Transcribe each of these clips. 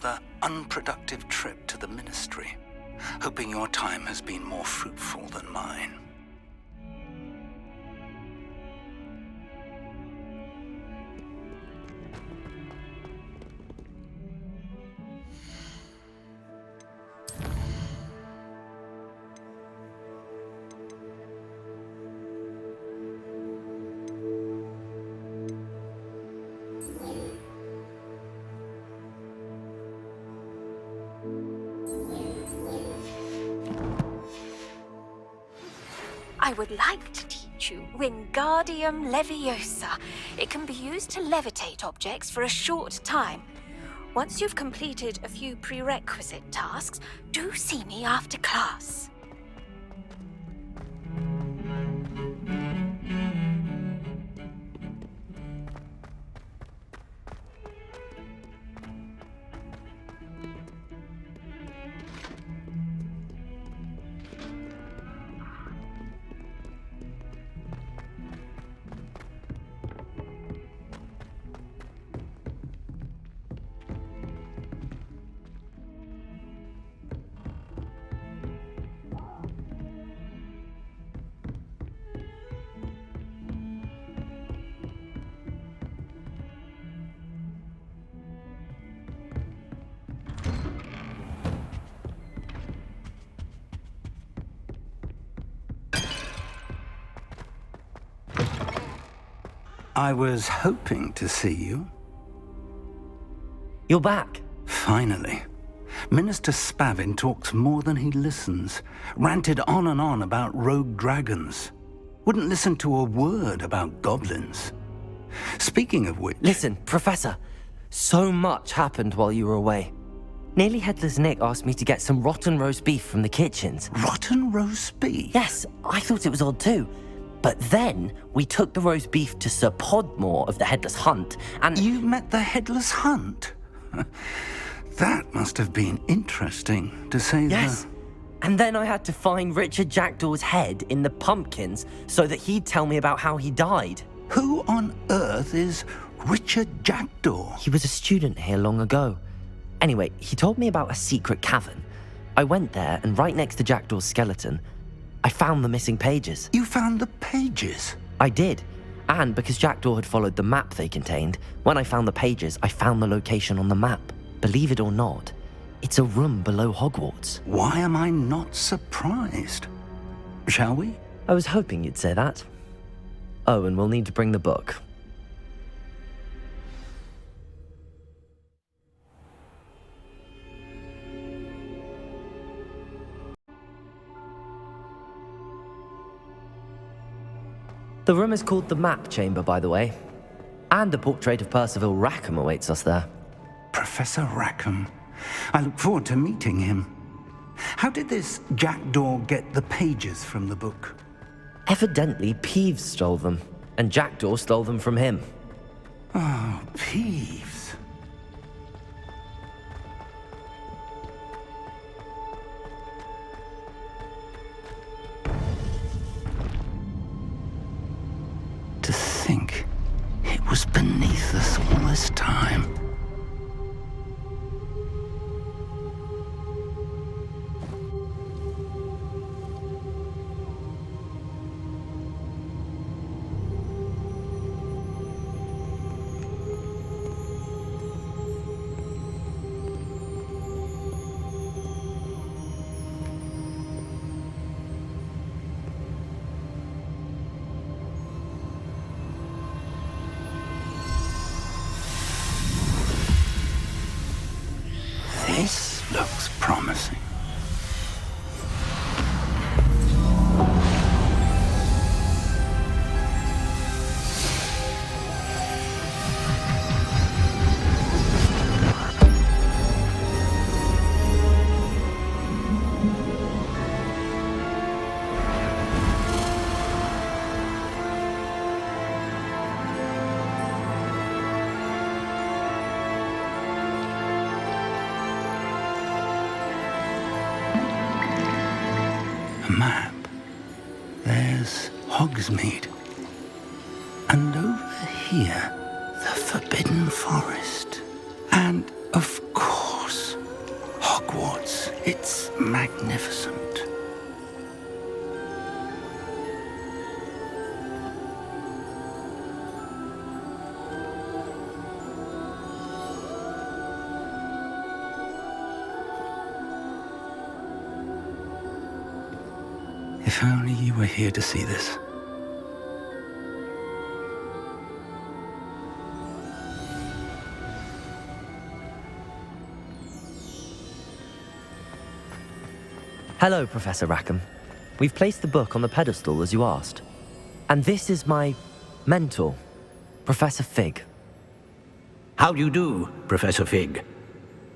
rather unproductive trip to the Ministry, hoping your time has been more fruitful than mine. I would like to teach you Wingardium Leviosa. It can be used to levitate objects for a short time. Once you've completed a few prerequisite tasks, do see me after class. I was hoping to see you. You're back. Finally. Minister Spavin talks more than he listens. Ranted on and on about rogue dragons. Wouldn't listen to a word about goblins. Speaking of which... Listen, Professor. So much happened while you were away. Nearly Headless Nick asked me to get some rotten roast beef from the kitchens. Rotten roast beef? Yes, I thought it was odd too. But then we took the roast beef to Sir Podmore of the Headless Hunt, and... You met the Headless Hunt? That must have been interesting, to say the... Yes. And then I had to find Richard Jackdaw's head in the pumpkins so that he'd tell me about how he died. Who on earth is Richard Jackdaw? He was a student here long ago. Anyway, he told me about a secret cavern. I went there, and right next to Jackdaw's skeleton, I found the missing pages. You found the pages? I did. And because Jackdaw had followed the map they contained, when I found the pages, I found the location on the map. Believe it or not, it's a room below Hogwarts. Why am I not surprised? Shall we? I was hoping you'd say that. Oh, and we'll need to bring the book. The room is called the Map Chamber, by the way. And a portrait of Percival Rackham awaits us there. Professor Rackham. I look forward to meeting him. How did this Jackdaw get the pages from the book? Evidently, Peeves stole them, and Jackdaw stole them from him. Oh, Peeves. To think it was beneath us all this time. This looks promising. Map. There's Hogsmeade. And over here, the Forbidden Forest. And, of course, magnificent. If only you were here to see this. Hello, Professor Rackham. We've placed the book on the pedestal as you asked. And this is my mentor, Professor Fig. How do you do, Professor Fig?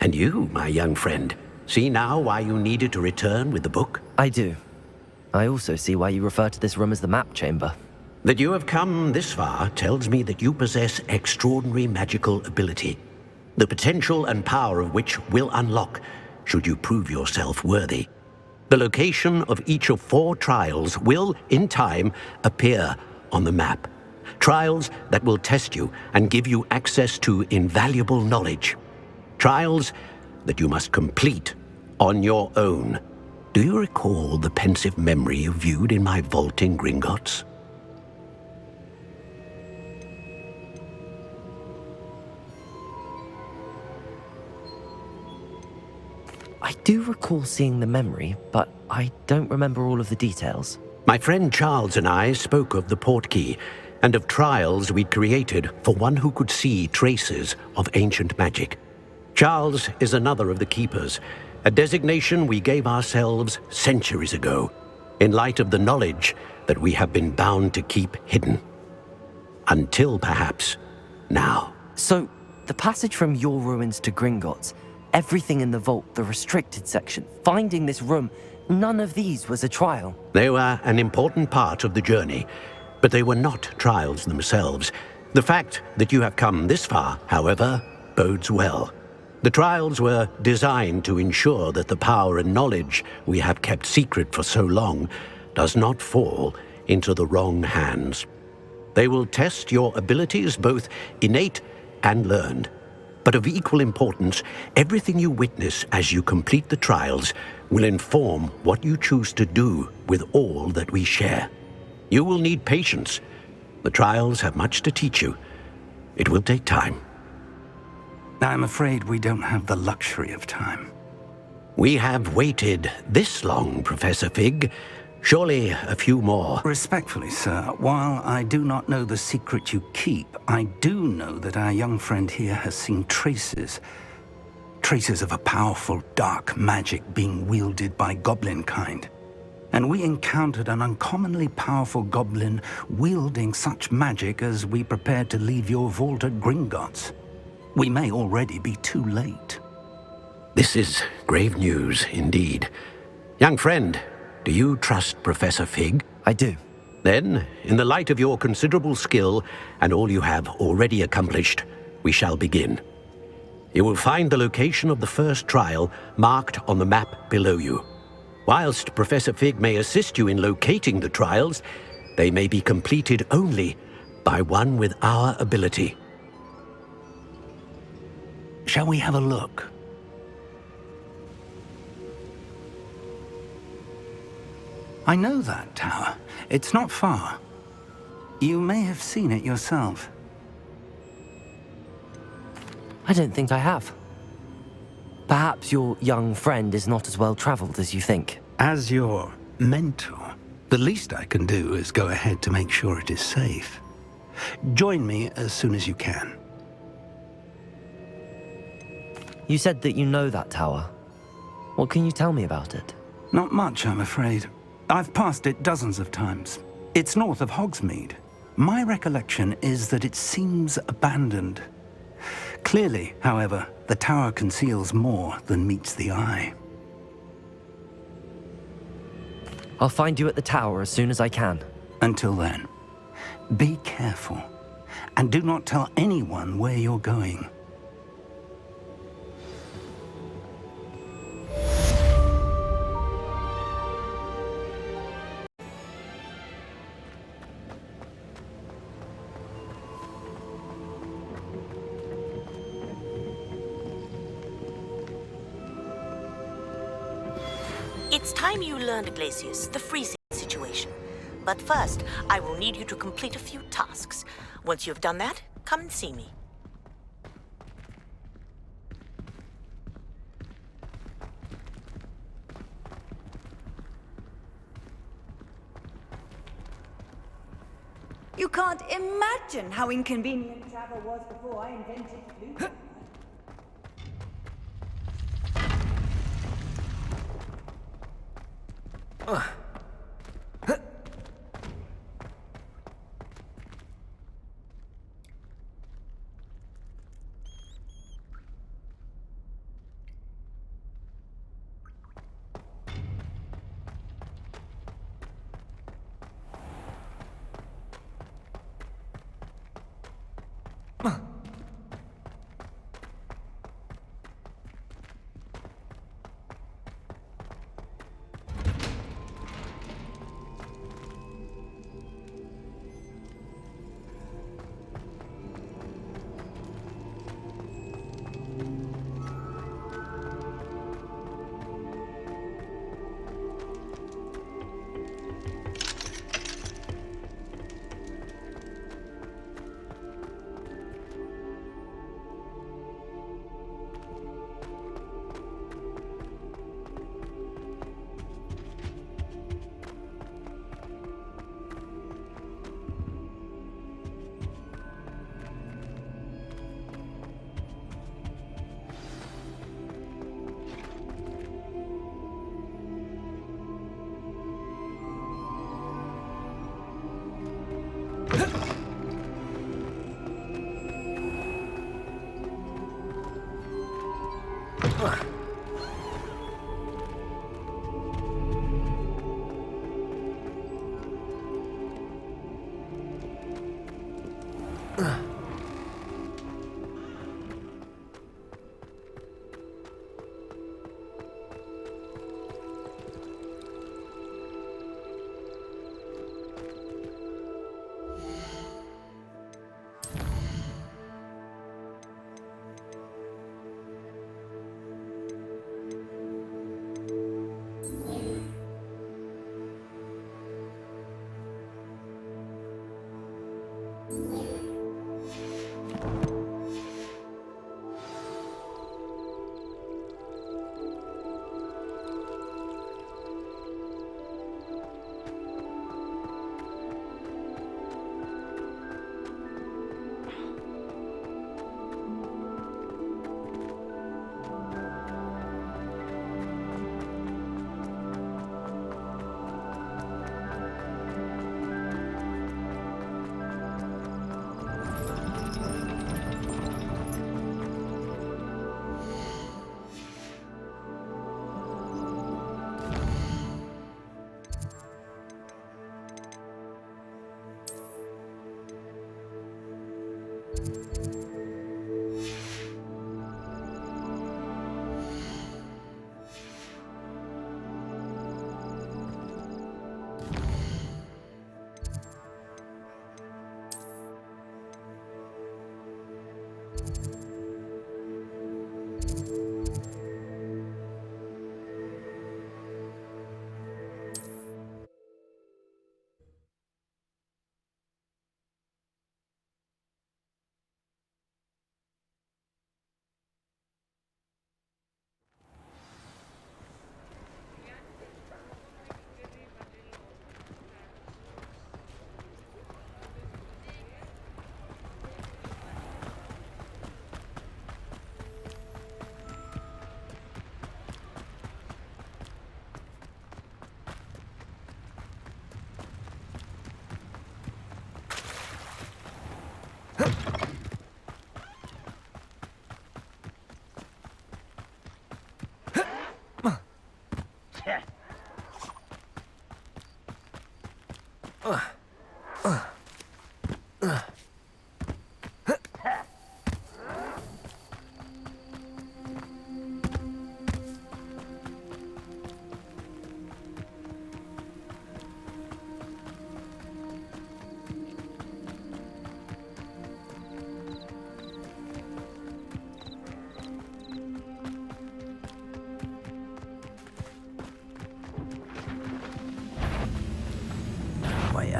And you, my young friend, see now why you needed to return with the book? I do. I also see why you refer to this room as the map chamber. That you have come this far tells me that you possess extraordinary magical ability, the potential and power of which will unlock should you prove yourself worthy. The location of each of 4 trials will, in time, appear on the map. Trials that will test you and give you access to invaluable knowledge. Trials that you must complete on your own. Do you recall the pensive memory you viewed in my vault in Gringotts? I do recall seeing the memory, but I don't remember all of the details. My friend Charles and I spoke of the portkey and of trials we'd created for one who could see traces of ancient magic. Charles is another of the keepers, a designation we gave ourselves centuries ago, in light of the knowledge that we have been bound to keep hidden. Until perhaps now. So, the passage from your ruins to Gringotts, everything in the vault, the restricted section, finding this room, none of these was a trial. They were an important part of the journey, but they were not trials themselves. The fact that you have come this far, however, bodes well. The trials were designed to ensure that the power and knowledge we have kept secret for so long does not fall into the wrong hands. They will test your abilities, both innate and learned. But of equal importance, everything you witness as you complete the trials will inform what you choose to do with all that we share. You will need patience. The trials have much to teach you. It will take time. I'm afraid we don't have the luxury of time. We have waited this long, Professor Fig. Surely a few more. Respectfully, sir, while I do not know the secret you keep, I do know that our young friend here has seen traces of a powerful dark magic being wielded by goblin kind. And we encountered an uncommonly powerful goblin wielding such magic as we prepared to leave your vault at Gringotts. We may already be too late. This is grave news indeed. Young friend, do you trust Professor Fig? I do. Then, in the light of your considerable skill and all you have already accomplished, we shall begin. You will find the location of the first trial marked on the map below you. Whilst Professor Fig may assist you in locating the trials, they may be completed only by one with our ability. Shall we have a look? I know that tower. It's not far. You may have seen it yourself. I don't think I have. Perhaps your young friend is not as well traveled as you think. As your mentor, the least I can do is go ahead to make sure it is safe. Join me as soon as you can. You said that you know that tower. What can you tell me about it? Not much, I'm afraid. I've passed it dozens of times. It's north of Hogsmeade. My recollection is that it seems abandoned. Clearly, however, the tower conceals more than meets the eye. I'll find you at the tower as soon as I can. Until then, be careful, and do not tell anyone where you're going. It's time you learned, Glacius, the freezing situation. But first, I will need you to complete a few tasks. Once you've done that, come and see me. You can't imagine how inconvenient travel was before I invented Pluto.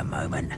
moment.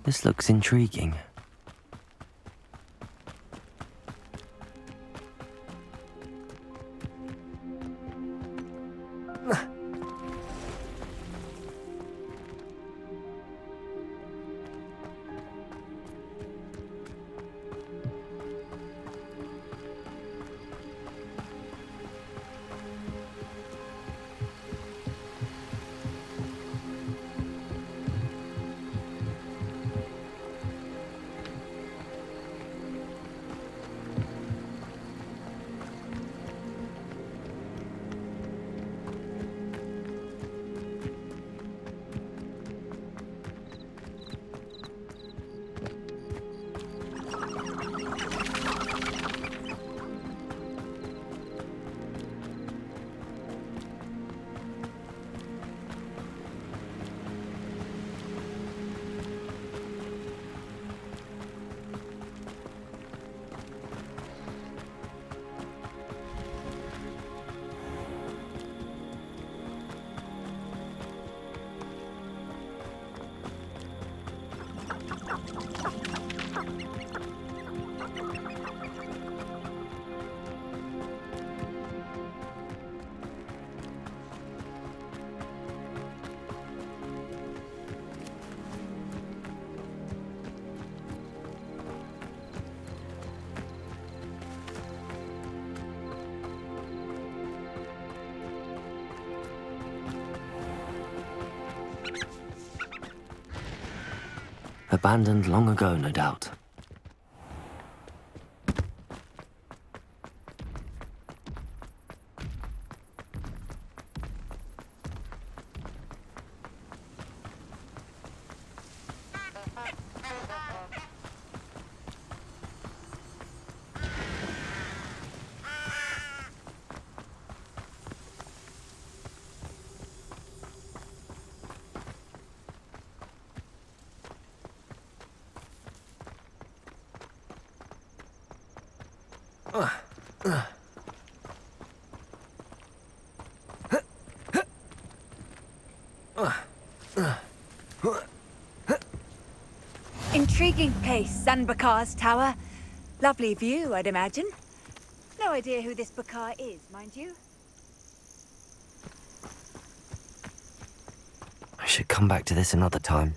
This looks intriguing. Abandoned long ago, no doubt. Intriguing place, Zanbakar's tower. Lovely view, I'd imagine. No idea who this Bakar is, mind you. I should come back to this another time.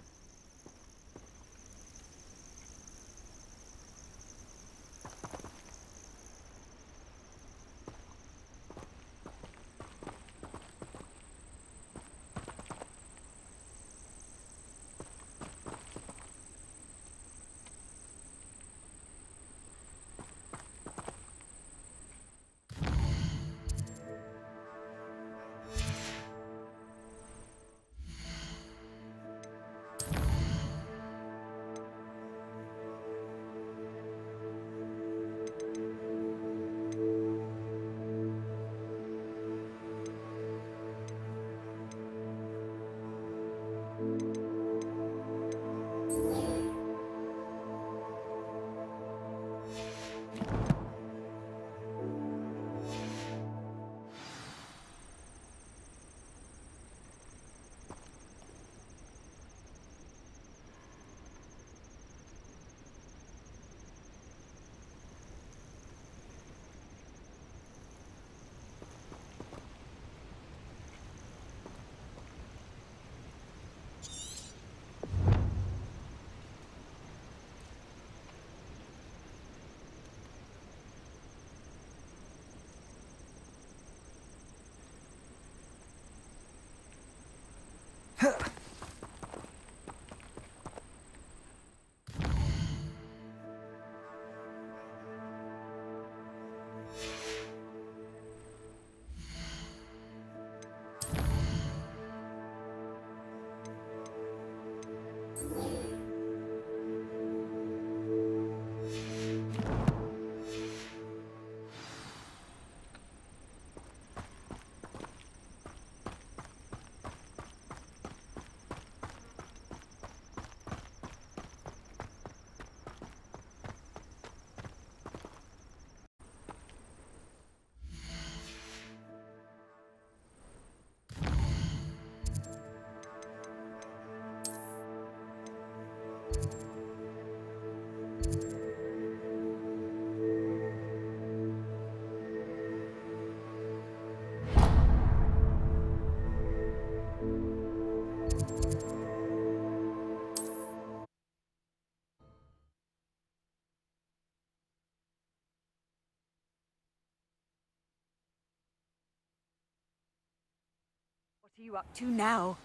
What are you up to now?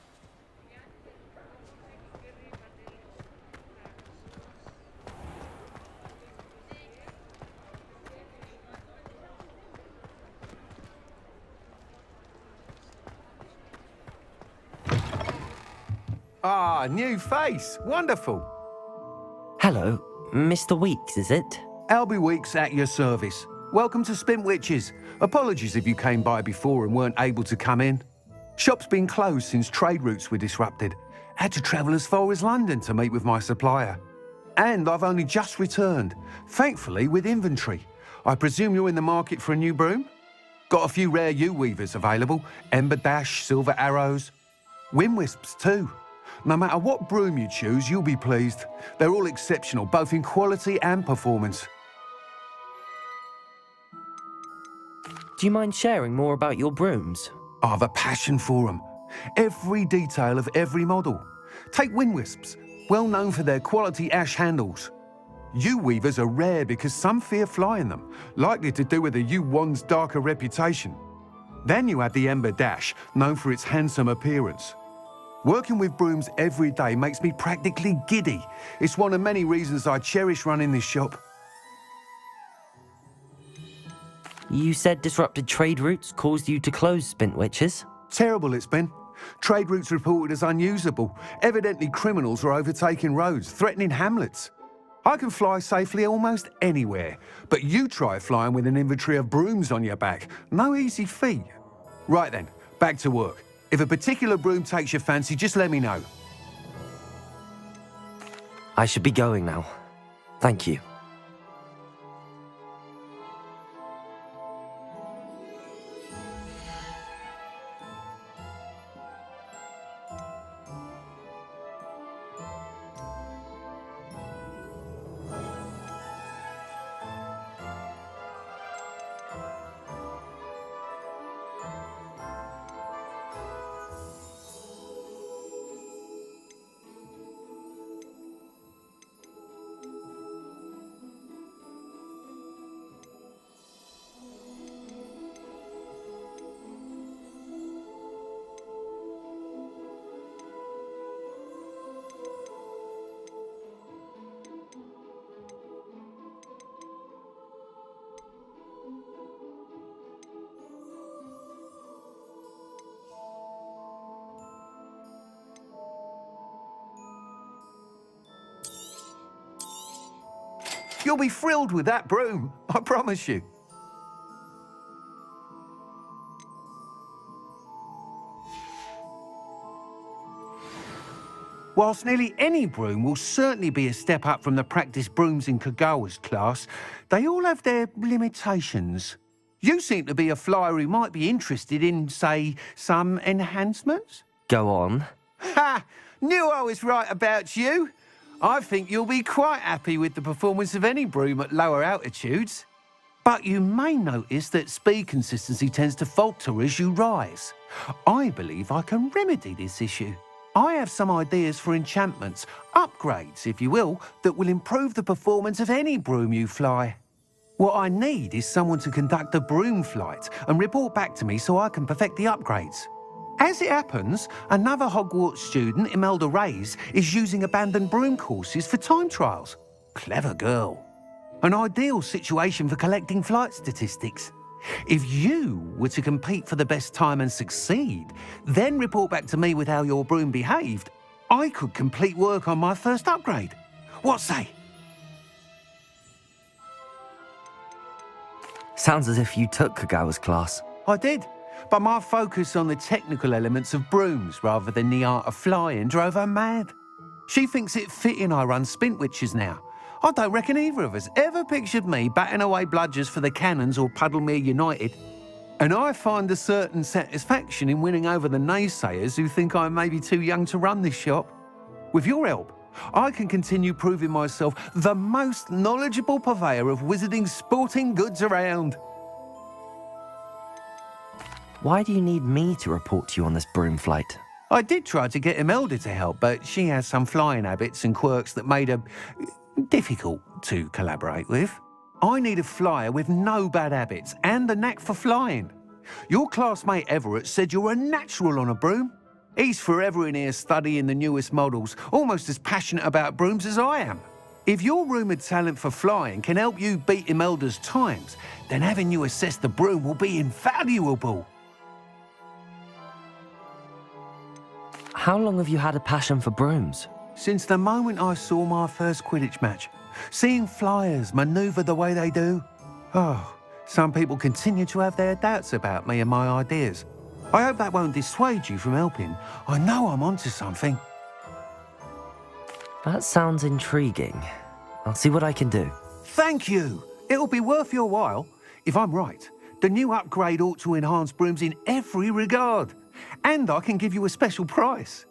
Ah, new face. Wonderful. Hello, Mr. Weeks, is it? Albie Weeks at your service. Welcome to Spintwitches. Apologies if you came by before and weren't able to come in. Shop's been closed since trade routes were disrupted. Had to travel as far as London to meet with my supplier. And I've only just returned, thankfully with inventory. I presume you're in the market for a new broom? Got a few rare U-weavers available. Ember Dash, Silver Arrows. Wind Wisps too. No matter what broom you choose, you'll be pleased. They're all exceptional, both in quality and performance. Do you mind sharing more about your brooms? I've a passion for them. Every detail of every model. Take Wind Wisps, well known for their quality ash handles. U-weavers are rare because some fear flying them, likely to do with the U-wand's darker reputation. Then you have the Ember Dash, known for its handsome appearance. Working with brooms every day makes me practically giddy. It's one of many reasons I cherish running this shop. You said disrupted trade routes caused you to close Spintwitches? Terrible it's been. Trade routes reported as unusable. Evidently criminals are overtaking roads, threatening hamlets. I can fly safely almost anywhere, but you try flying with an inventory of brooms on your back. No easy feat. Right then, back to work. If a particular broom takes your fancy, just let me know. I should be going now. Thank you. You'll be thrilled with that broom, I promise you. Whilst nearly any broom will certainly be a step up from the practice brooms in Kogawa's class, they all have their limitations. You seem to be a flyer who might be interested in, say, some enhancements? Go on. Ha! Knew I was right about you. I think you'll be quite happy with the performance of any broom at lower altitudes. But you may notice that speed consistency tends to falter as you rise. I believe I can remedy this issue. I have some ideas for enchantments, upgrades, if you will, that will improve the performance of any broom you fly. What I need is someone to conduct a broom flight and report back to me so I can perfect the upgrades. As it happens, another Hogwarts student, Imelda Reyes, is using abandoned broom courses for time trials. Clever girl. An ideal situation for collecting flight statistics. If you were to compete for the best time and succeed, then report back to me with how your broom behaved, I could complete work on my first upgrade. What say? Sounds as if you took Kogawa's class. I did, but my focus on the technical elements of brooms rather than the art of flying drove her mad. She thinks it fitting I run Spintwitches now. I don't reckon either of us ever pictured me batting away bludgers for the Cannons or Puddlemere United. And I find a certain satisfaction in winning over the naysayers who think I may be too young to run this shop. With your help, I can continue proving myself the most knowledgeable purveyor of wizarding sporting goods around. Why do you need me to report to you on this broom flight? I did try to get Imelda to help, but she has some flying habits and quirks that made her difficult to collaborate with. I need a flyer with no bad habits and a knack for flying. Your classmate Everett said you're a natural on a broom. He's forever in here studying the newest models, almost as passionate about brooms as I am. If your rumoured talent for flying can help you beat Imelda's times, then having you assess the broom will be invaluable. How long have you had a passion for brooms? Since the moment I saw my first Quidditch match, seeing flyers manoeuvre the way they do. Oh, some people continue to have their doubts about me and my ideas. I hope that won't dissuade you from helping. I know I'm onto something. That sounds intriguing. I'll see what I can do. Thank you. It'll be worth your while. If I'm right, the new upgrade ought to enhance brooms in every regard. And I can give you a special price.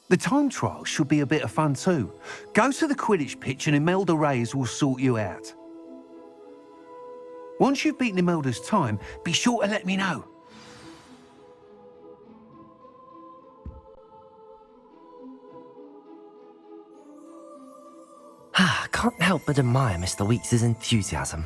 The time trial should be a bit of fun too. Go to the Quidditch Pitch and Imelda Reyes will sort you out. Once you've beaten Imelda's time, be sure to let me know. I can't help but admire Mr. Weeks' enthusiasm.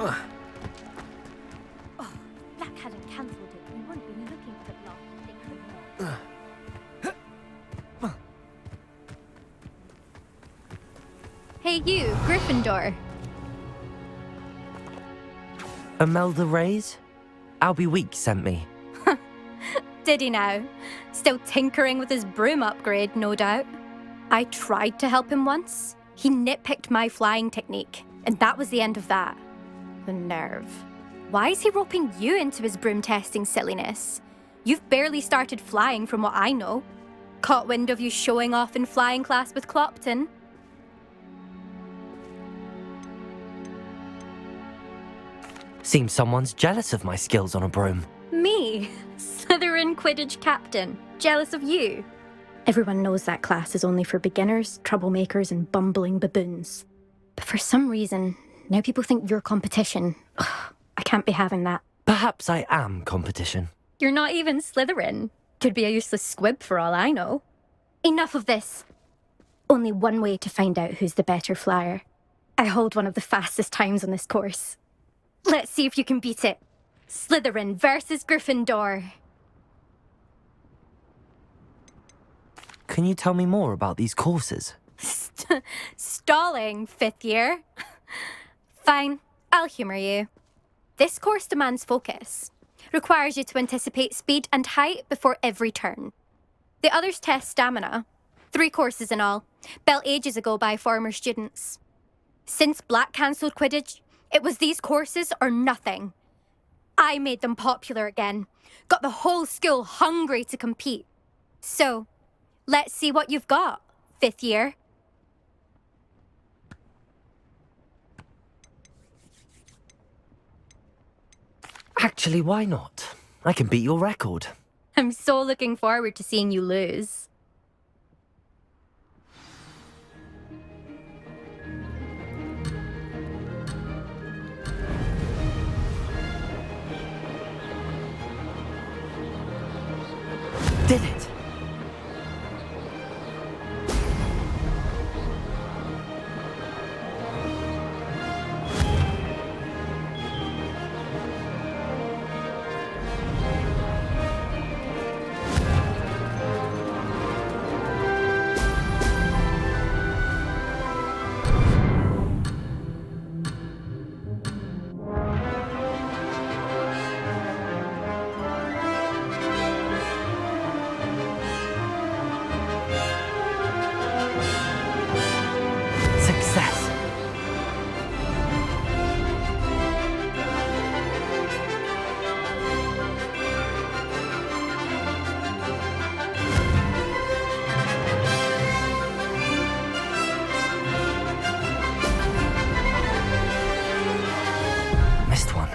Oh, Black hadn't cancelled it. We wouldn't be looking for the last thing. Hey you, Gryffindor. Imelda Reyes? Albie Weeks sent me. Did he now? Still tinkering with his broom upgrade, no doubt. I tried to help him once. He nitpicked my flying technique, and that was the end of that. The nerve. Why is he roping you into his broom testing silliness? You've barely started flying from what I know. Caught wind of you showing off in flying class with Clopton. Seems someone's jealous of my skills on a broom. Me? Slytherin Quidditch captain. Jealous of you? Everyone knows that class is only for beginners, troublemakers, and bumbling baboons. But for some reason, now people think you're competition. Ugh, I can't be having that. Perhaps I am competition. You're not even Slytherin. Could be a useless squib for all I know. Enough of this. Only one way to find out who's the better flyer. I hold one of the fastest times on this course. Let's see if you can beat it. Slytherin versus Gryffindor. Can you tell me more about these courses? Stalling, 5th year. Fine, I'll humour you. This course demands focus. Requires you to anticipate speed and height before every turn. The others test stamina. 3 courses in all, built ages ago by former students. Since Black cancelled Quidditch, it was these courses or nothing. I made them popular again. Got the whole school hungry to compete. So, let's see what you've got, 5th year. Actually, why not? I can beat your record. I'm so looking forward to seeing you lose. Did it! Success! Missed one.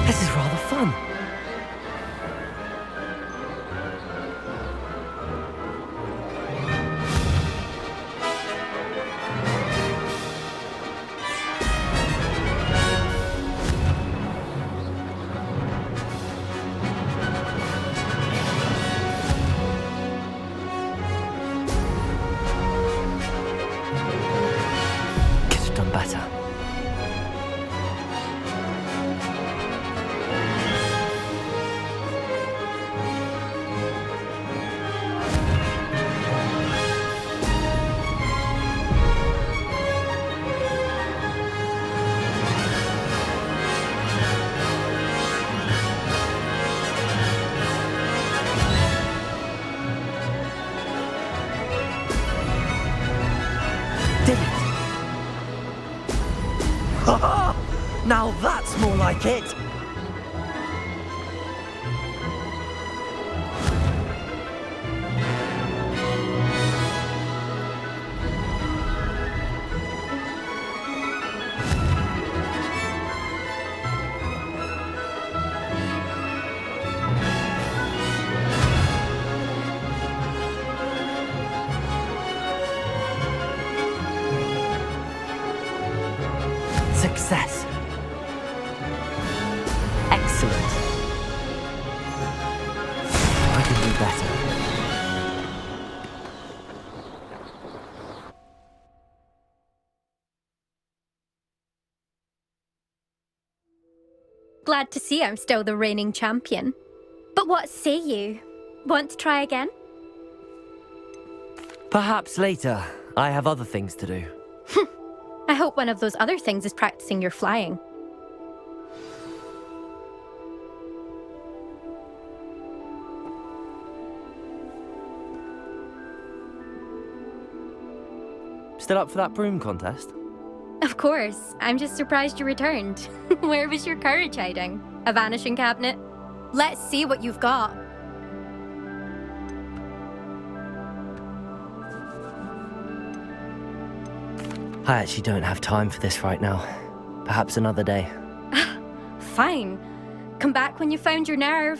This is rather fun. Could have done better. Did it? Now that's more like it! Success. Excellent. I can do better. Glad to see I'm still the reigning champion. But what say you? Want to try again? Perhaps later. I have other things to do. I hope one of those other things is practicing your flying. Still up for that broom contest? Of course. I'm just surprised you returned. Where was your courage hiding? A vanishing cabinet? Let's see what you've got. I actually don't have time for this right now. Perhaps another day. Fine. Come back when you found your nerve.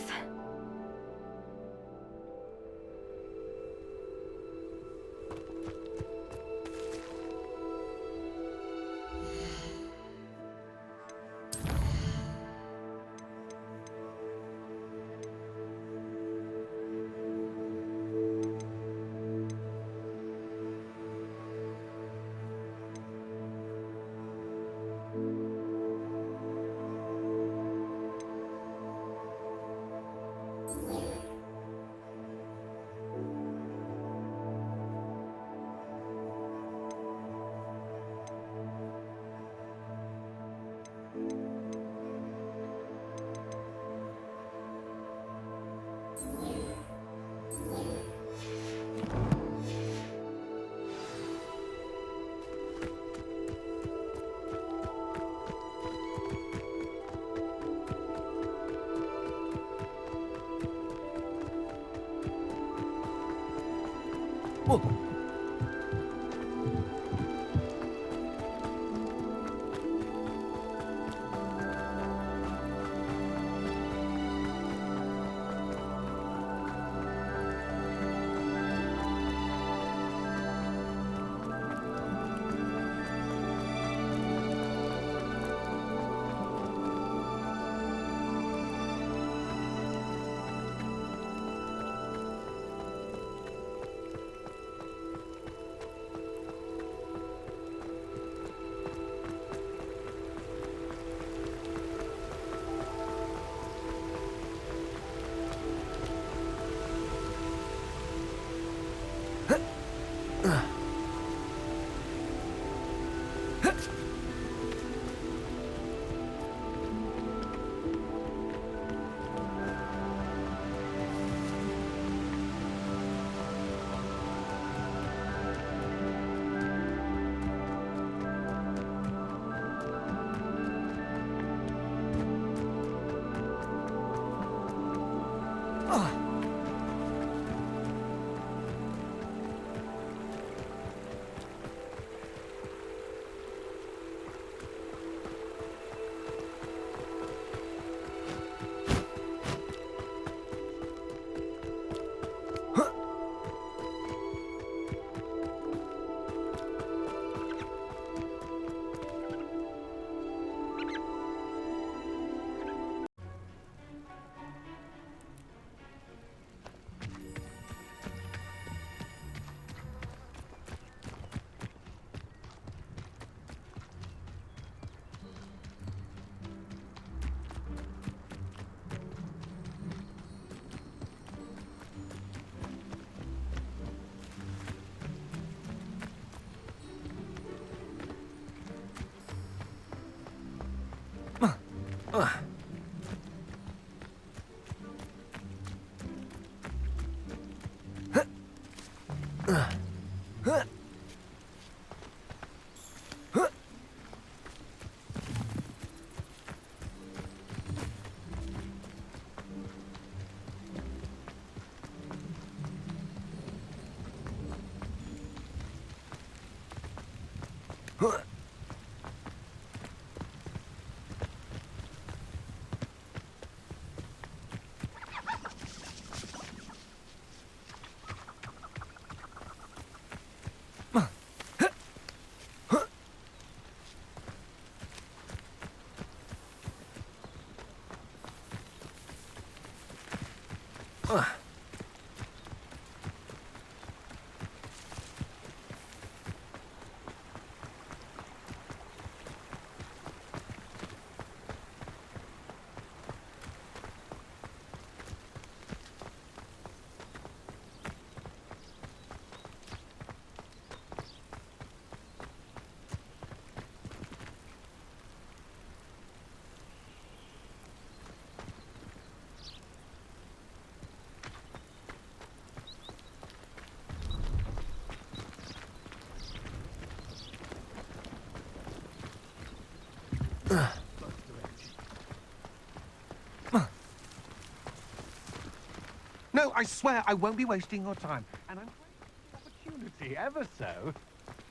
No, I swear I won't be wasting your time. And I'm grateful for the opportunity, ever so.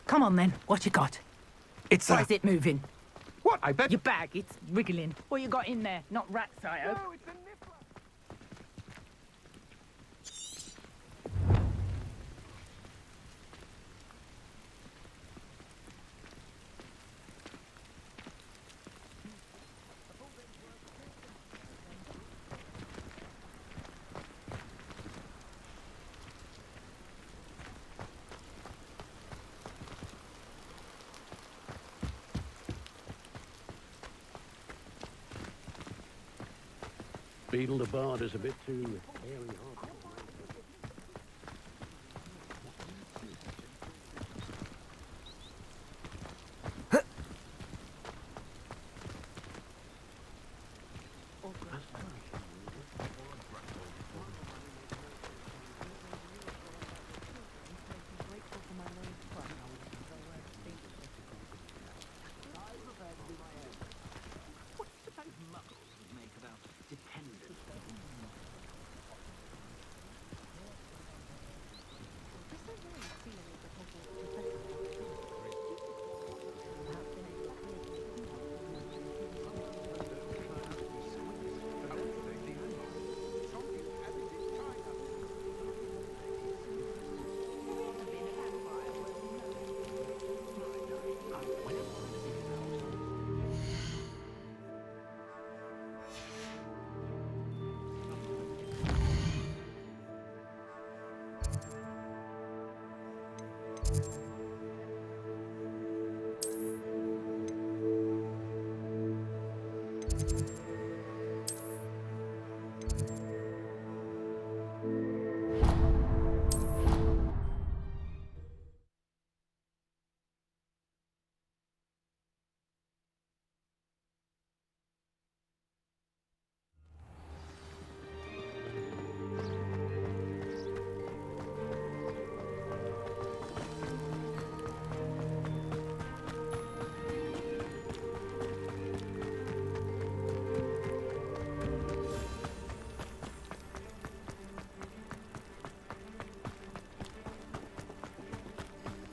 Come on then, what you got? It's Why is it moving? What, I bet... Your bag, it's wriggling. What you got in there? Not rats, I hope. No, it's a niffler. Beetle the Bard is a bit too hairy hard.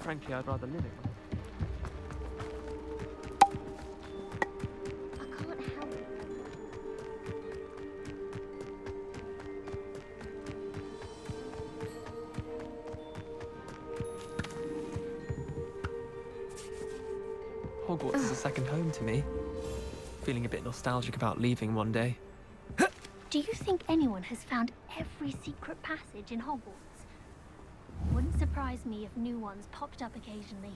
Frankly, I'd rather live it. I can't help it. Hogwarts is a second home to me. Feeling a bit nostalgic about leaving one day. Do you think anyone has found every secret passage in Hogwarts? Wouldn't surprise me if new ones popped up occasionally.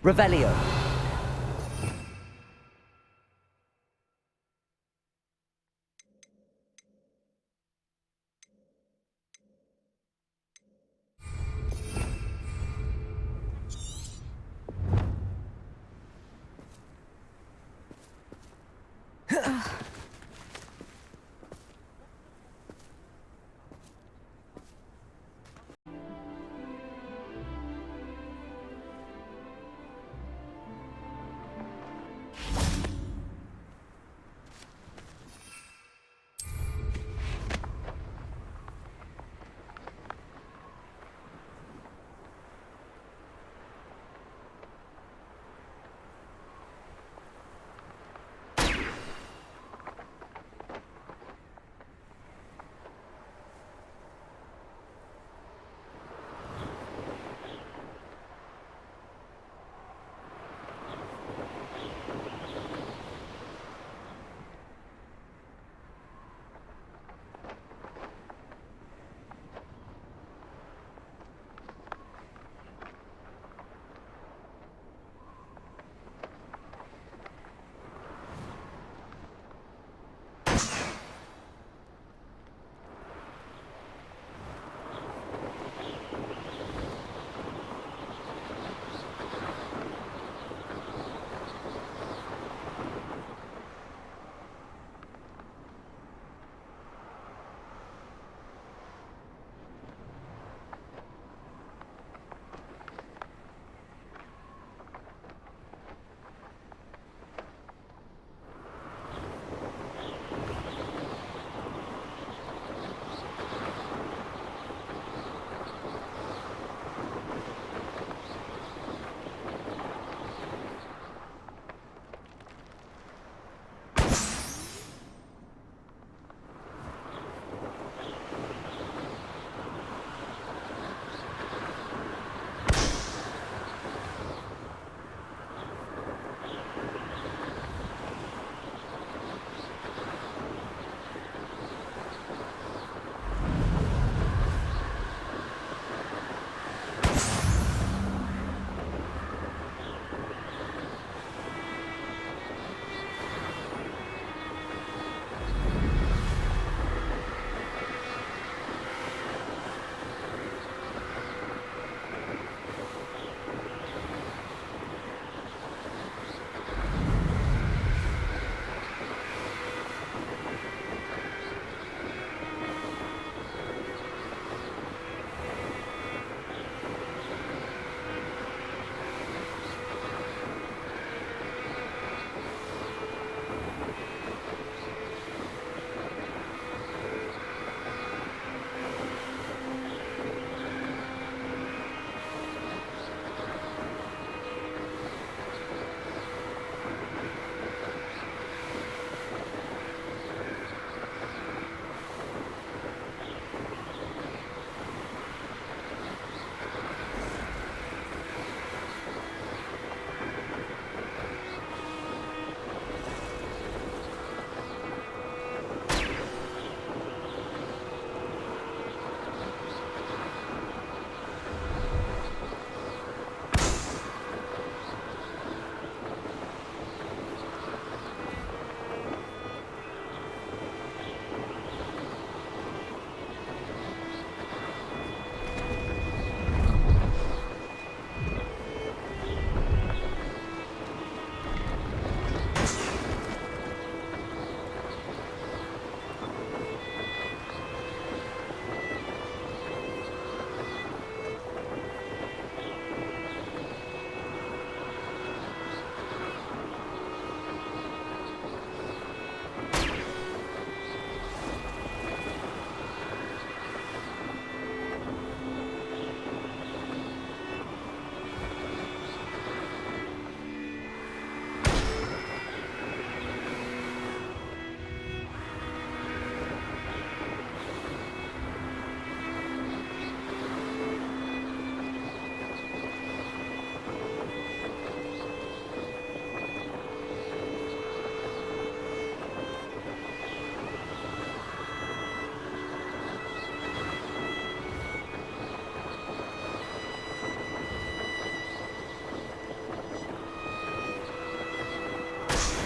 Revelio.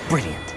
Brilliant.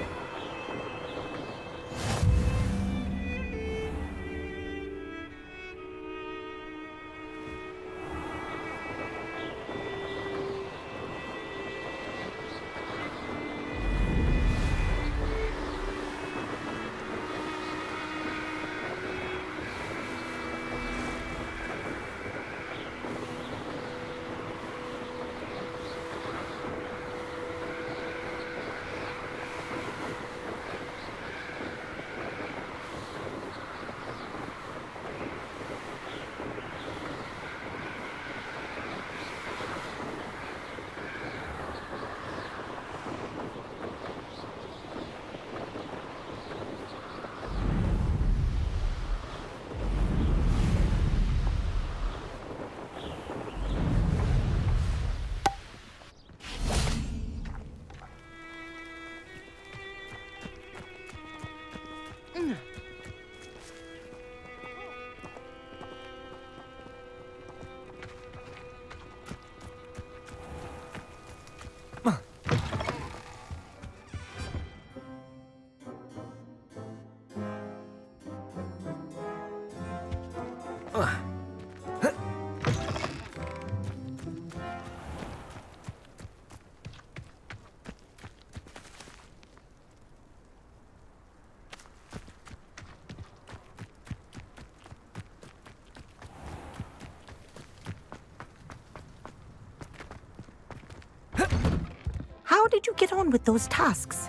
How did you get on with those tasks?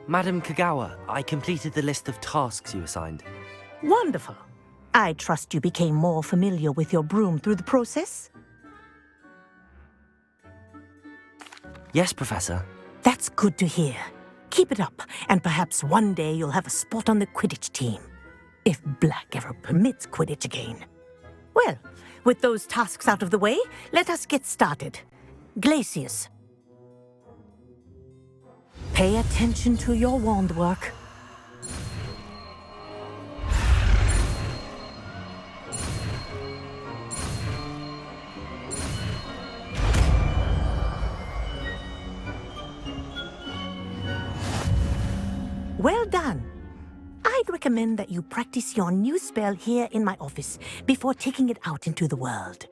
Madam Kogawa'a, I completed the list of tasks you assigned. Wonderful. I trust you became more familiar with your broom through the process? Yes, Professor. That's good to hear. Keep it up, and perhaps one day you'll have a spot on the Quidditch team. If Black ever permits Quidditch again. Well, with those tasks out of the way, let us get started. Glacius. Pay attention to your wand work. Well done. I'd recommend that you practice your new spell here in my office before taking it out into the world.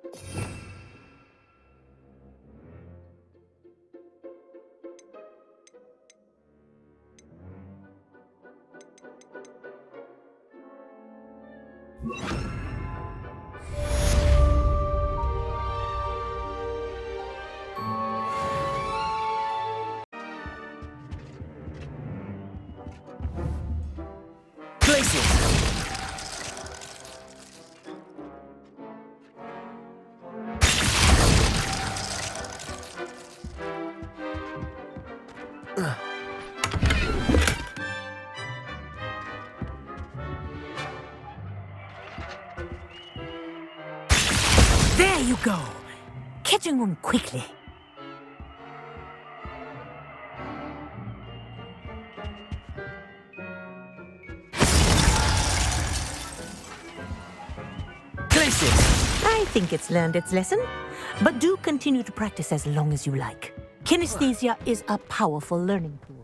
There you go. Catching on quickly. I think it's learned its lesson, but do continue to practice as long as you like. Kinesthesia is a powerful learning tool.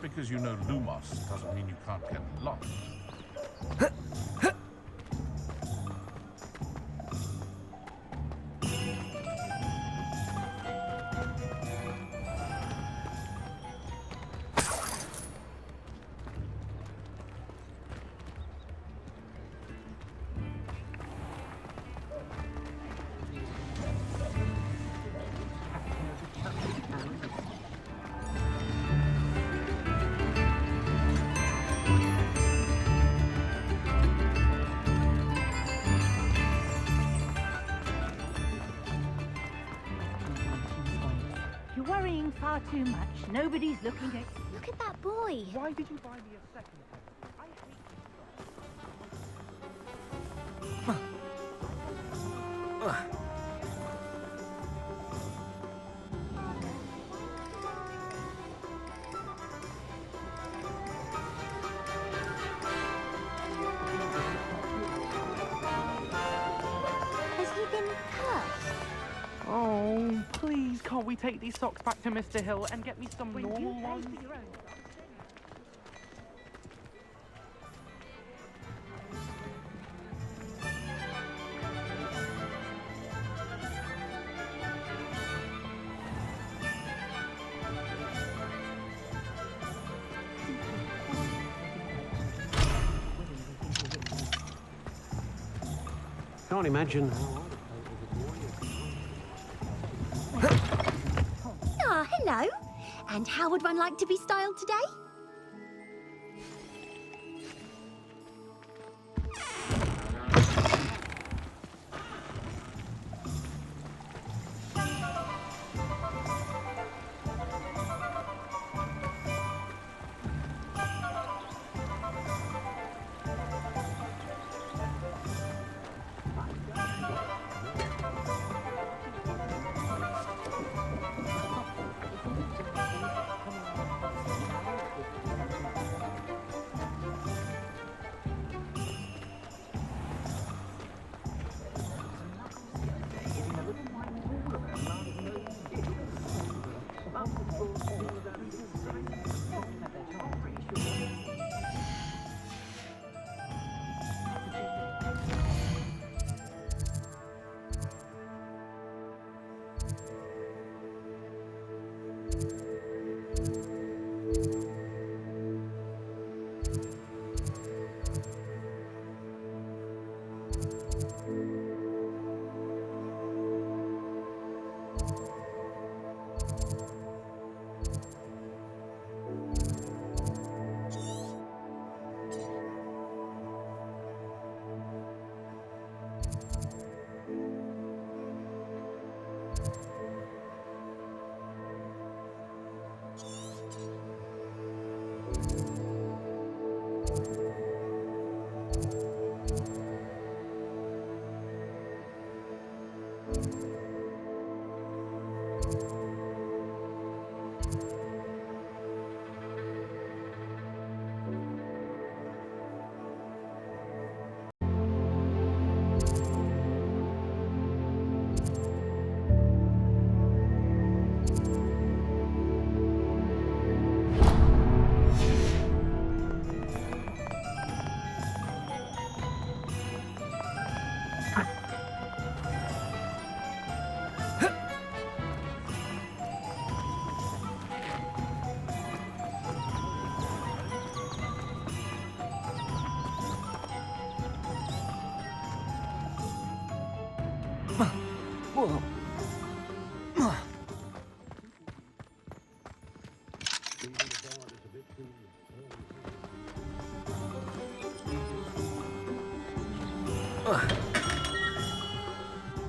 because you know Lumos doesn't mean you can't get lost. You're worrying far too much. Nobody's looking at... Look at that boy. Why did you buy me a second hand? I hate... Oh, please, can't we take these socks back to Mr. Hill and get me some normal ones? Can't imagine how Ah, hello. And how would one like to be styled today?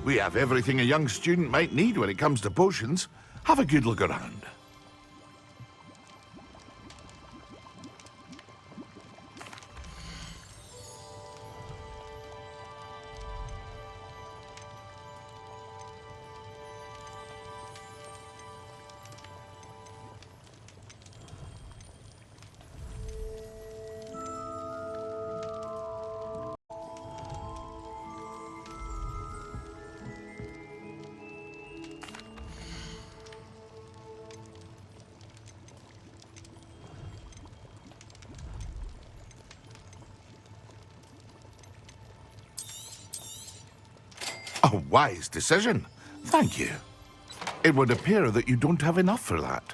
We have everything a young student might need when it comes to potions. Have a good look around. A wise decision. Thank you. It would appear that you don't have enough for that.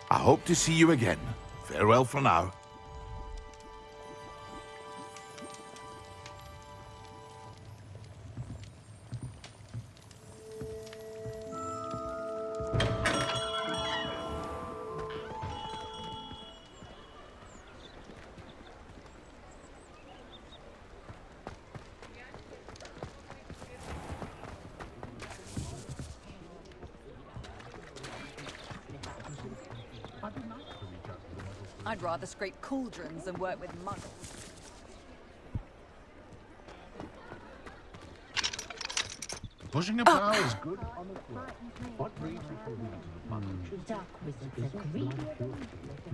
I hope to see you again. Farewell for now. I'd rather scrape cauldrons than work with muggles. Pushing a plow is good. What breeds Dark wizards agree.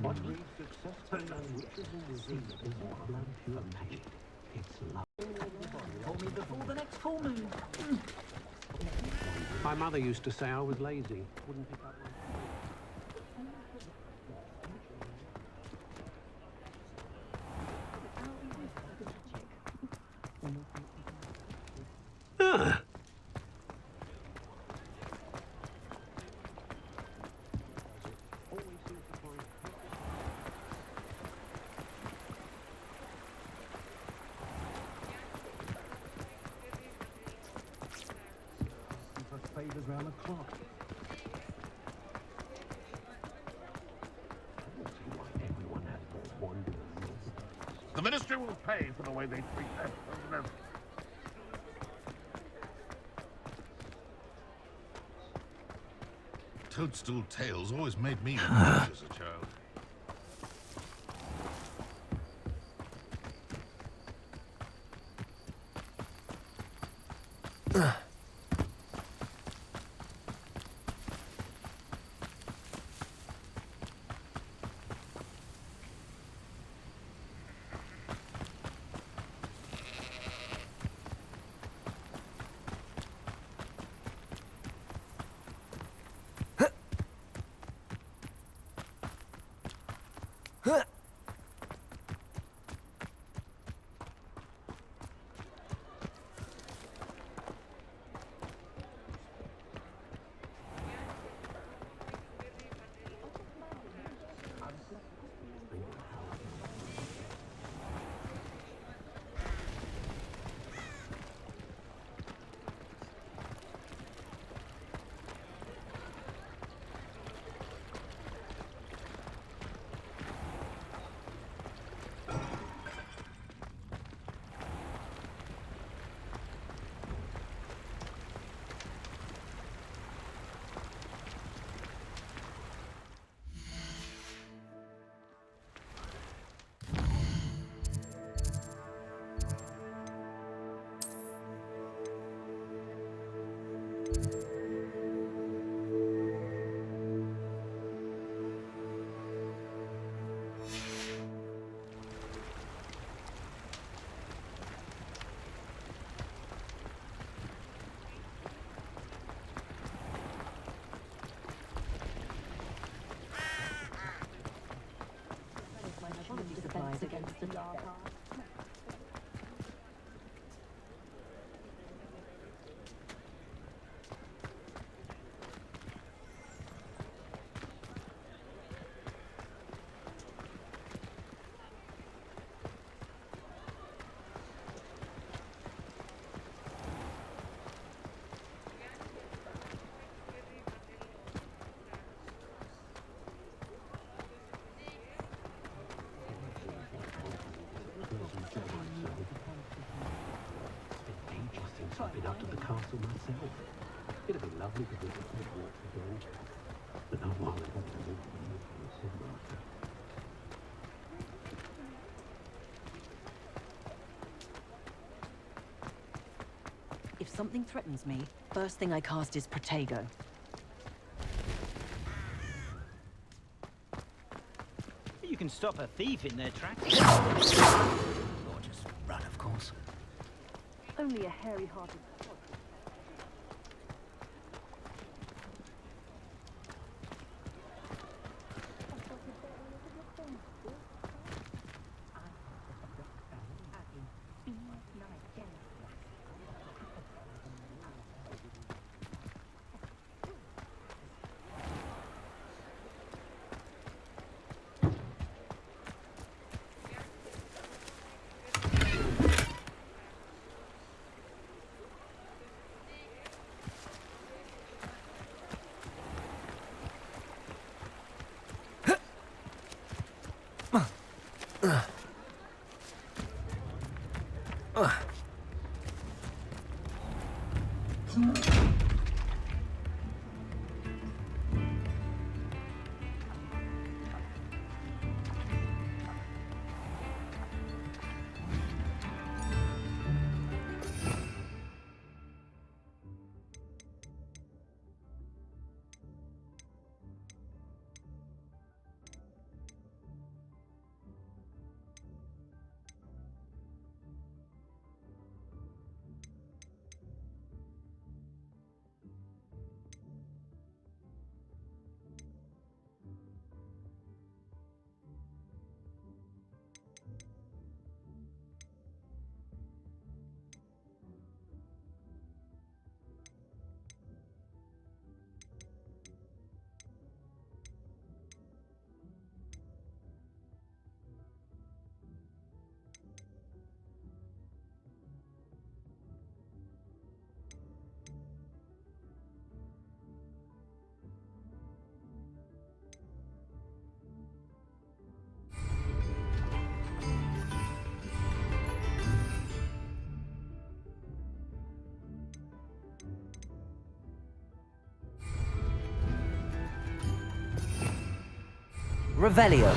What breeds successful witches and wizards is blood pure magic. It's love. Told me before the next full moon. My mother used to say I was lazy. Wouldn't pick up Ah. Favors round the clock. The ministry will pay for the way they treat their prisoners. Toadstool tales always made me nervous as a child. Against the dark art. I've been up to the castle myself. It'd be lovely to visit Hogwarts again. But not while I have to live with you. If something threatens me, first thing I cast is Protego. You can stop a thief in their tracks. Or just run, of course. Only a hairy-hearted. Revelio.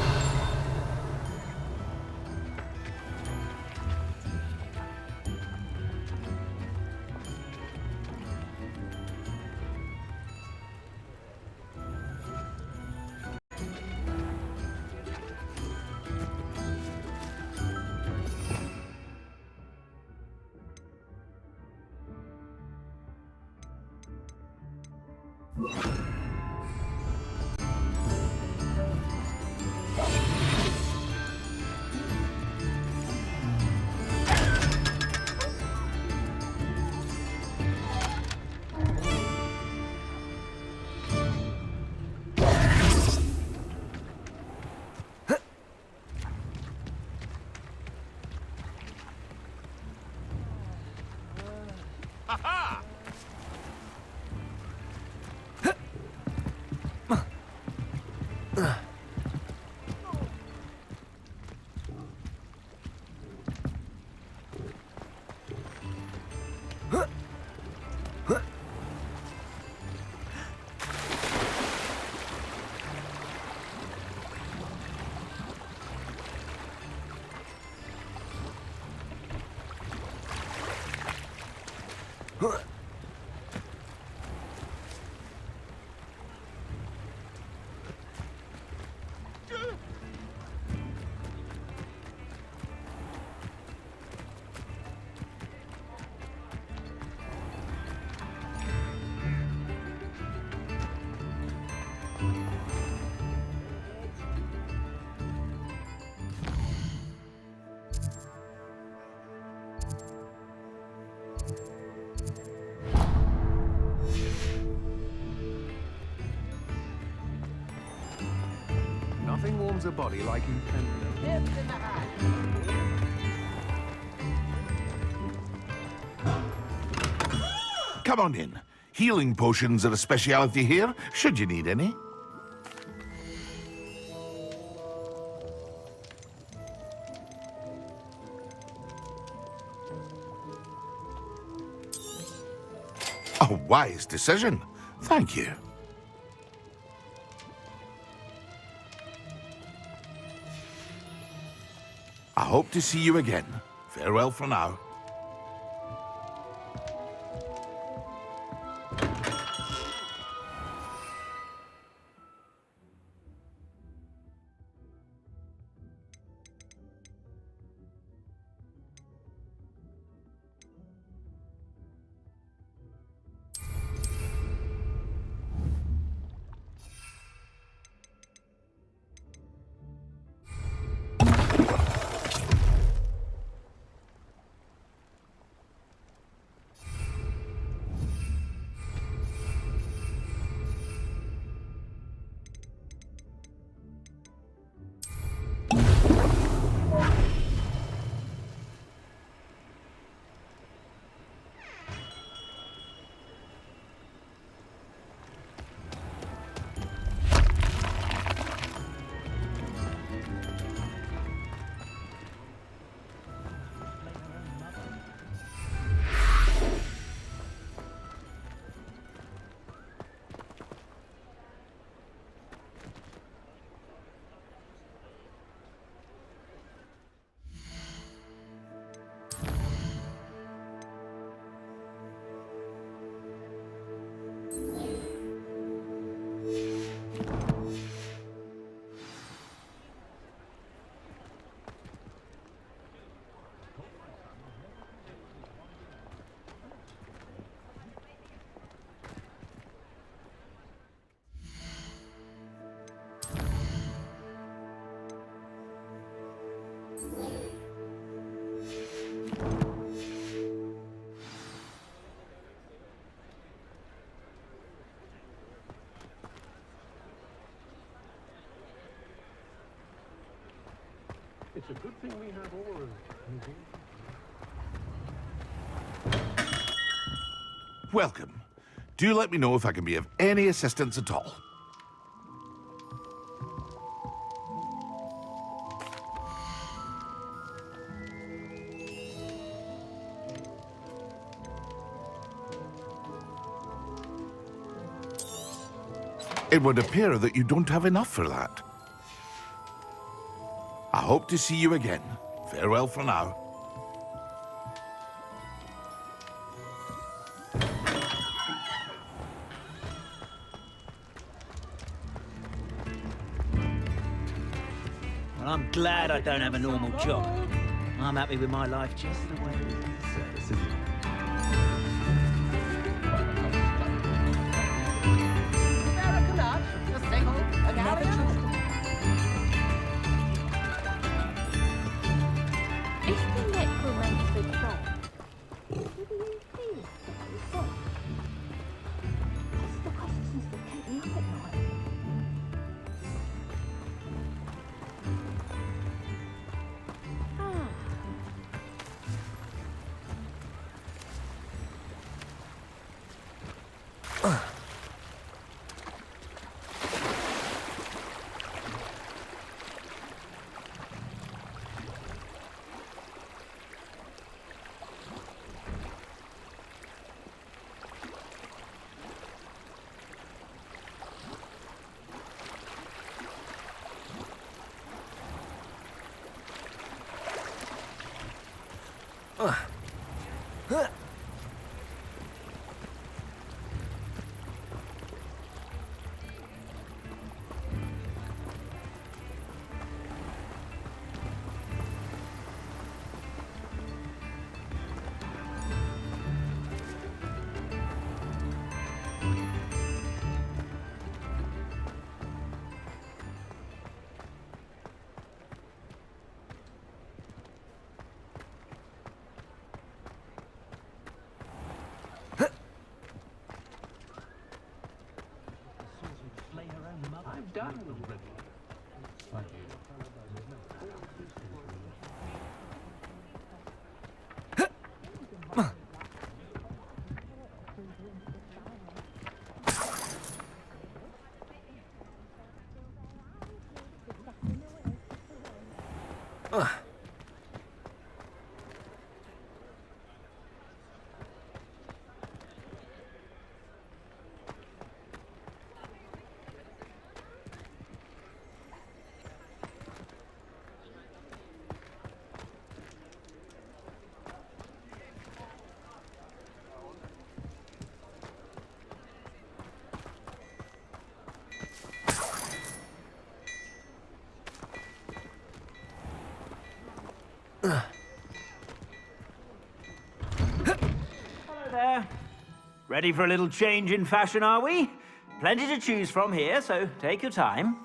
Nothing warms a body like Imelda. Come on in. Healing potions are a speciality here, should you need any. A wise decision. Thank you. I hope to see you again. Farewell for now. It's a good thing we have auras. Welcome. Do let me know if I can be of any assistance at all. It would appear that you don't have enough for that. hope to see you again. Farewell for now. Well, I'm glad I don't have a normal job. I'm happy with my life just the way it is. Is the necromancer John? What's the questions that keep me up at night? Hello there. Ready for a little change in fashion, are we? Plenty to choose from here, so take your time.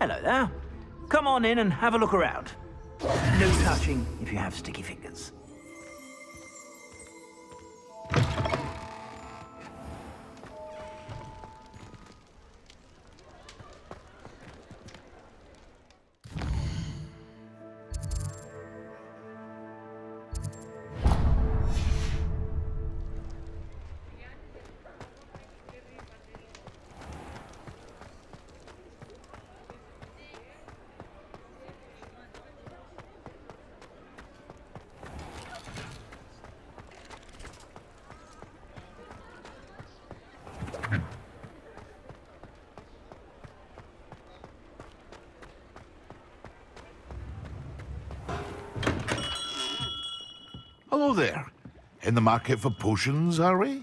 Hello there. Come on in and have a look around. No touching if you have sticky fingers. Hello there. In the market for potions, are we?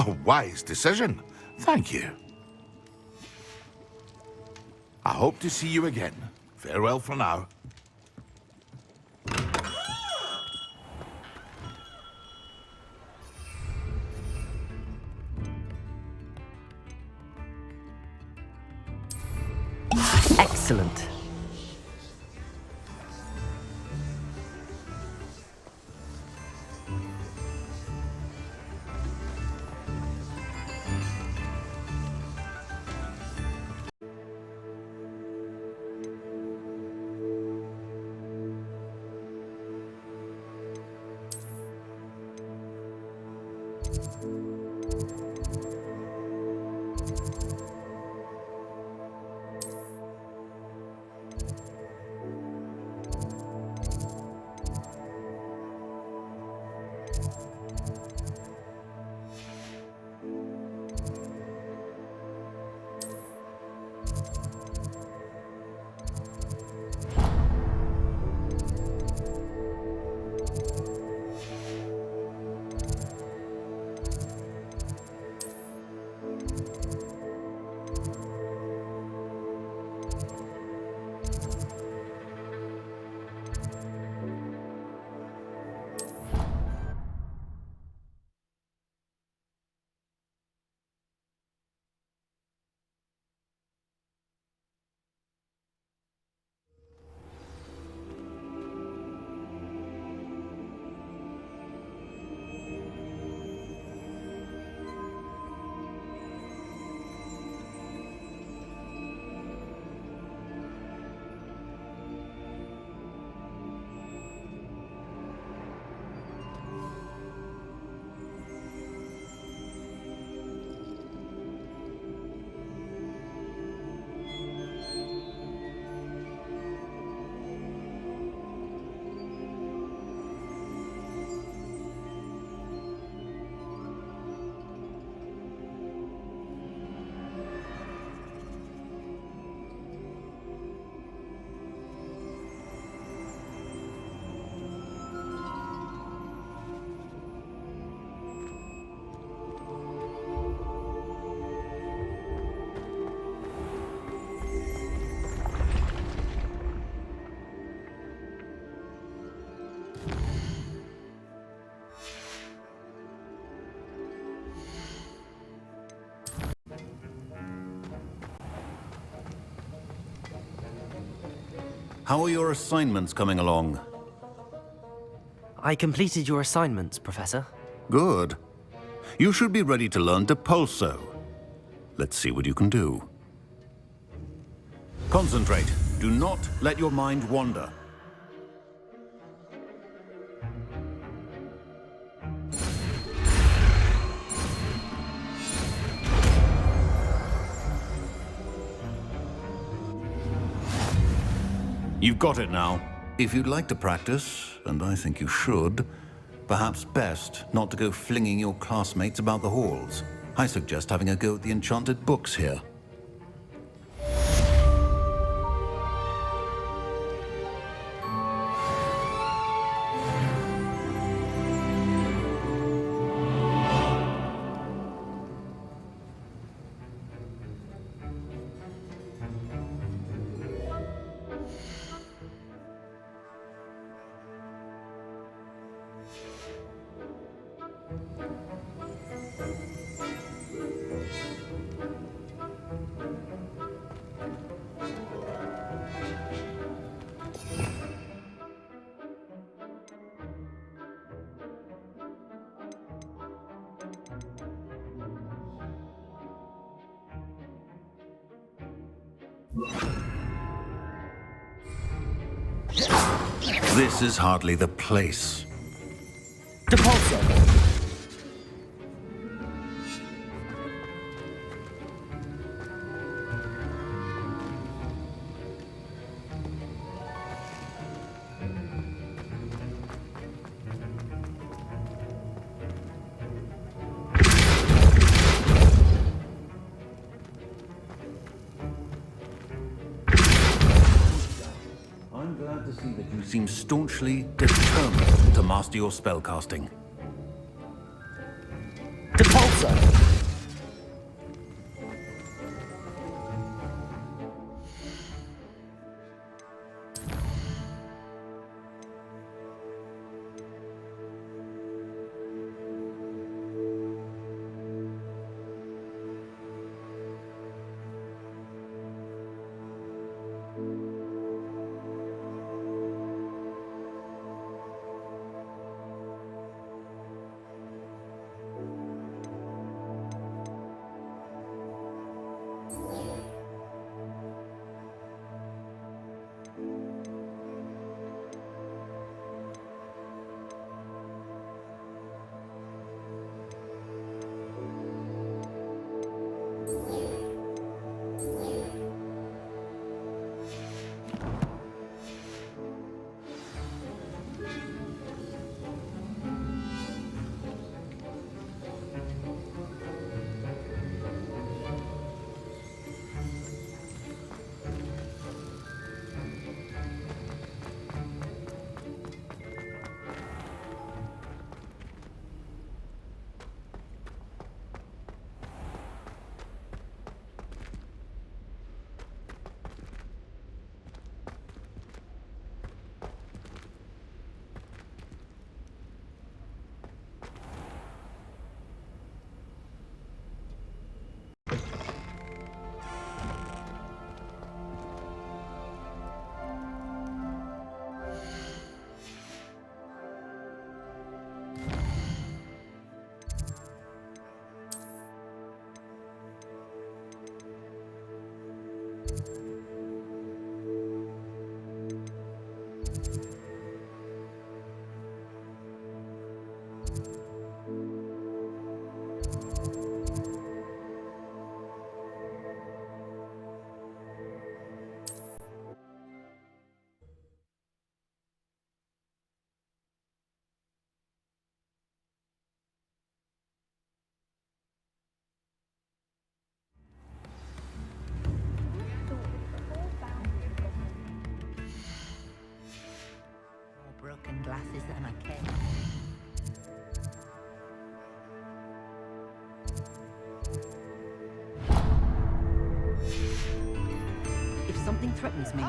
A wise decision. Thank you. I hope to see you again. Farewell for now. Excellent. How are your assignments coming along? I completed your assignments, Professor. Good. You should be ready to learn Depulso. Let's see what you can do. Concentrate. Do not let your mind wander. You've got it now. If you'd like to practice, and I think you should, perhaps best not to go flinging your classmates about the halls. I suggest having a go at the enchanted books here. This is hardly the place. Depulso! I'm glad to see that you seem staunchly determined to master your spellcasting. Depulso! so. Broken glasses and a keg. If something threatens me,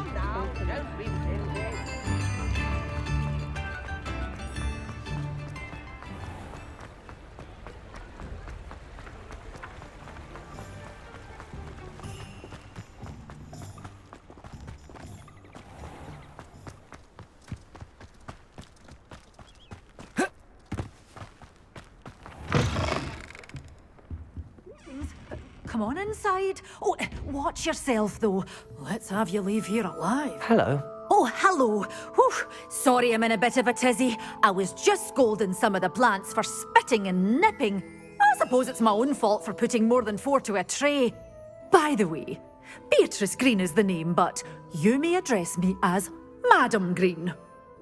come on inside. Oh, watch yourself, though. Let's have you leave here alive. Hello. Oh, hello. Whew. Sorry I'm in a bit of a tizzy. I was just scolding some of the plants for spitting and nipping. I suppose it's my own fault for putting more than 4 to a tray. By the way, Beatrice Green is the name, but you may address me as Madam Green.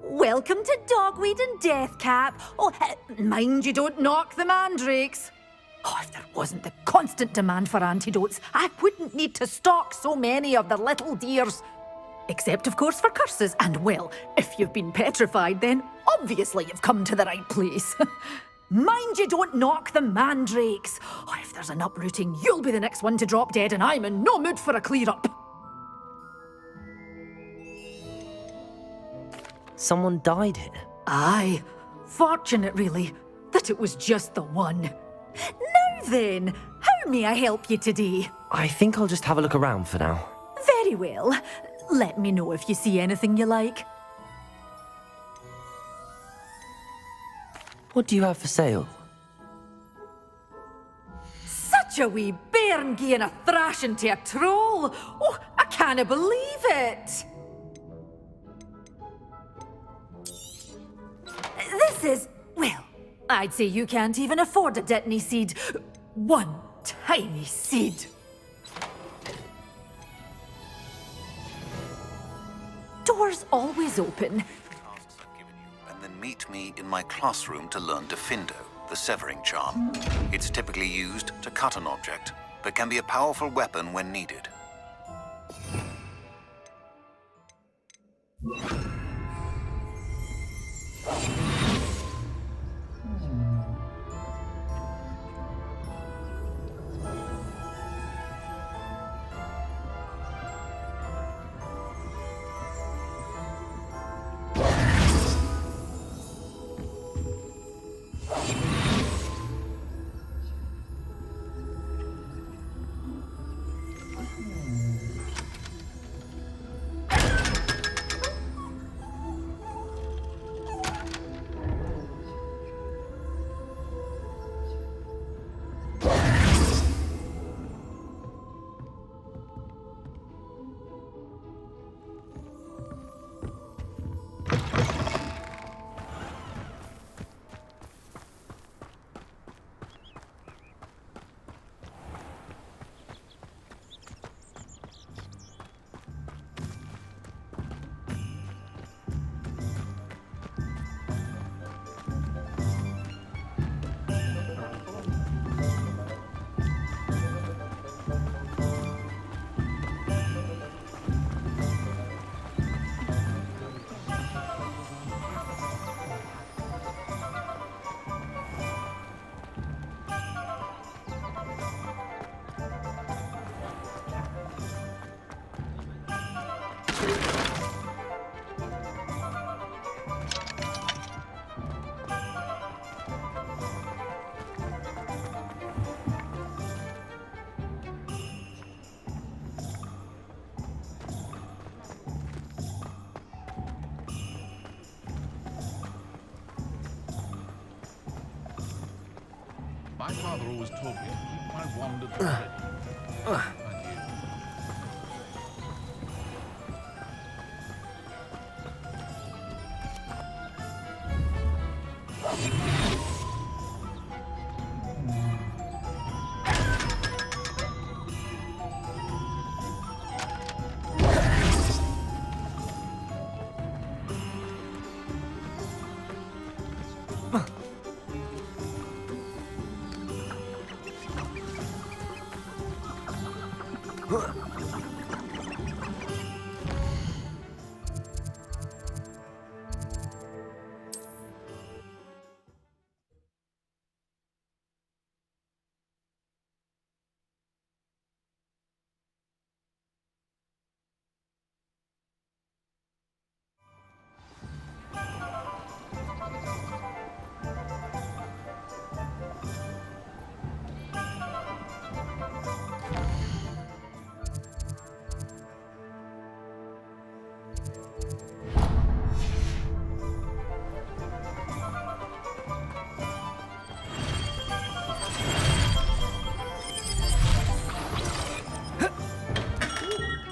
Welcome to Dogweed and Deathcap. Oh, mind you don't knock the mandrakes. Oh, if there wasn't the constant demand for antidotes, I wouldn't need to stock so many of the little dears. Except, of course, for curses. And, well, if you've been petrified, then obviously you've come to the right place. Mind you don't knock the mandrakes. Oh, if there's an uprooting, you'll be the next one to drop dead, and I'm in no mood for a clear-up. Someone died here? Aye. Fortunate, really, that it was just the one. Now then, how may I help you today? I think I'll just have a look around for now. Very well. Let me know if you see anything you like. What do you have for sale? Such a wee bairn gieing a thrashing to a troll! Oh, I can't believe it! This is, well, I'd say you can't even afford a Dittany seed. One tiny seed. Doors always open. And then meet me in my classroom to learn Defindo, the severing charm. It's typically used to cut an object, but can be a powerful weapon when needed. My father always told me to keep my wand at the ready.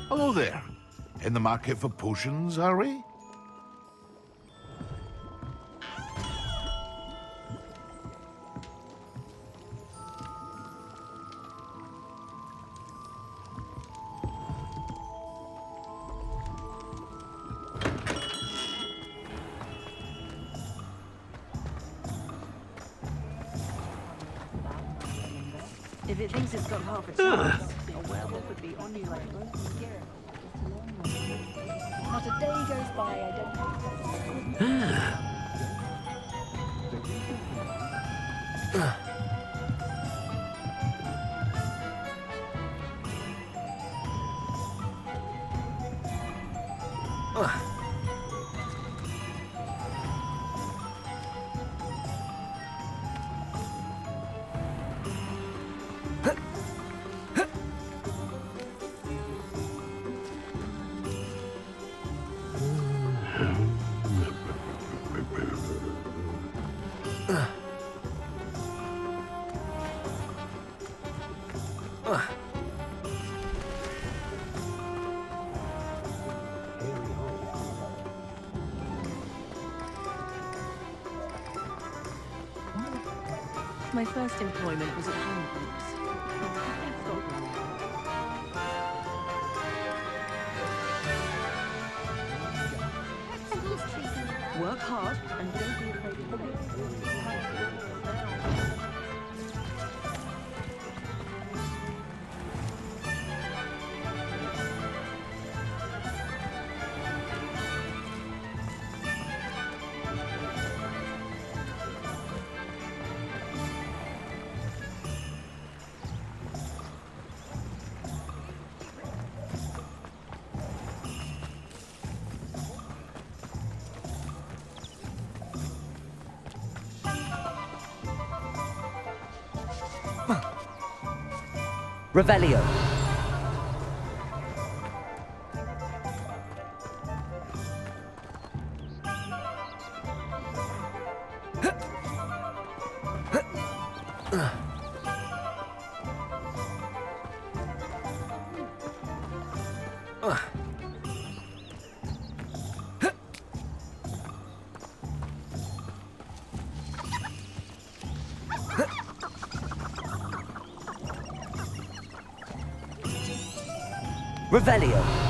Hello there. In the market for potions, are we? If it thinks it's got half a chance, a werewolf would be on you like a broken gear. Not a day goes by I My first employment was at Hogwarts. Work hard and don't be afraid of the Revelio. Revelio.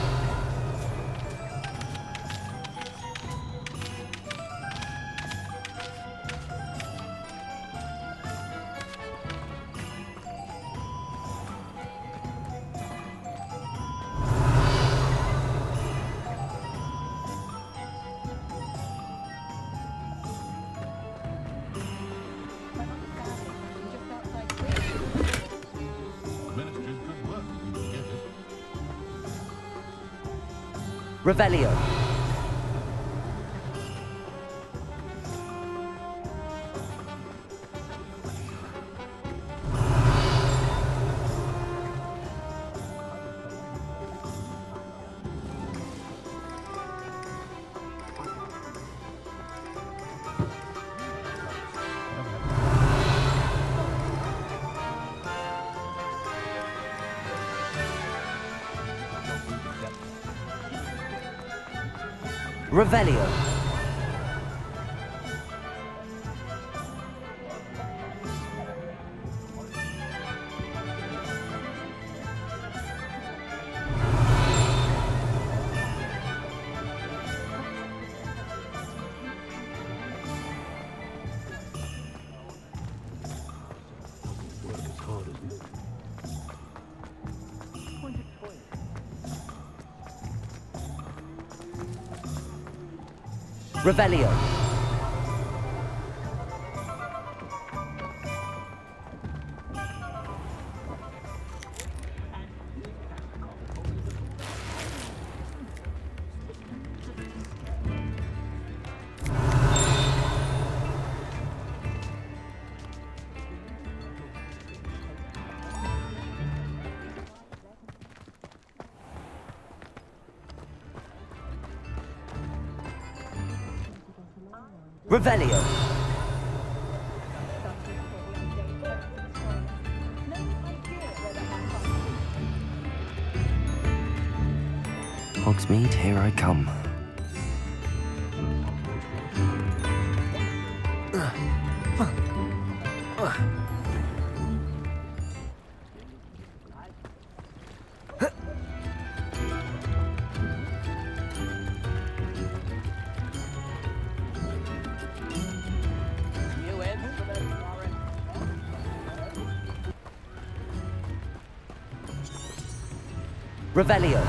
Revelio. Revelio. Revelio. Revelio. Hogsmeade, here I come. Revelio.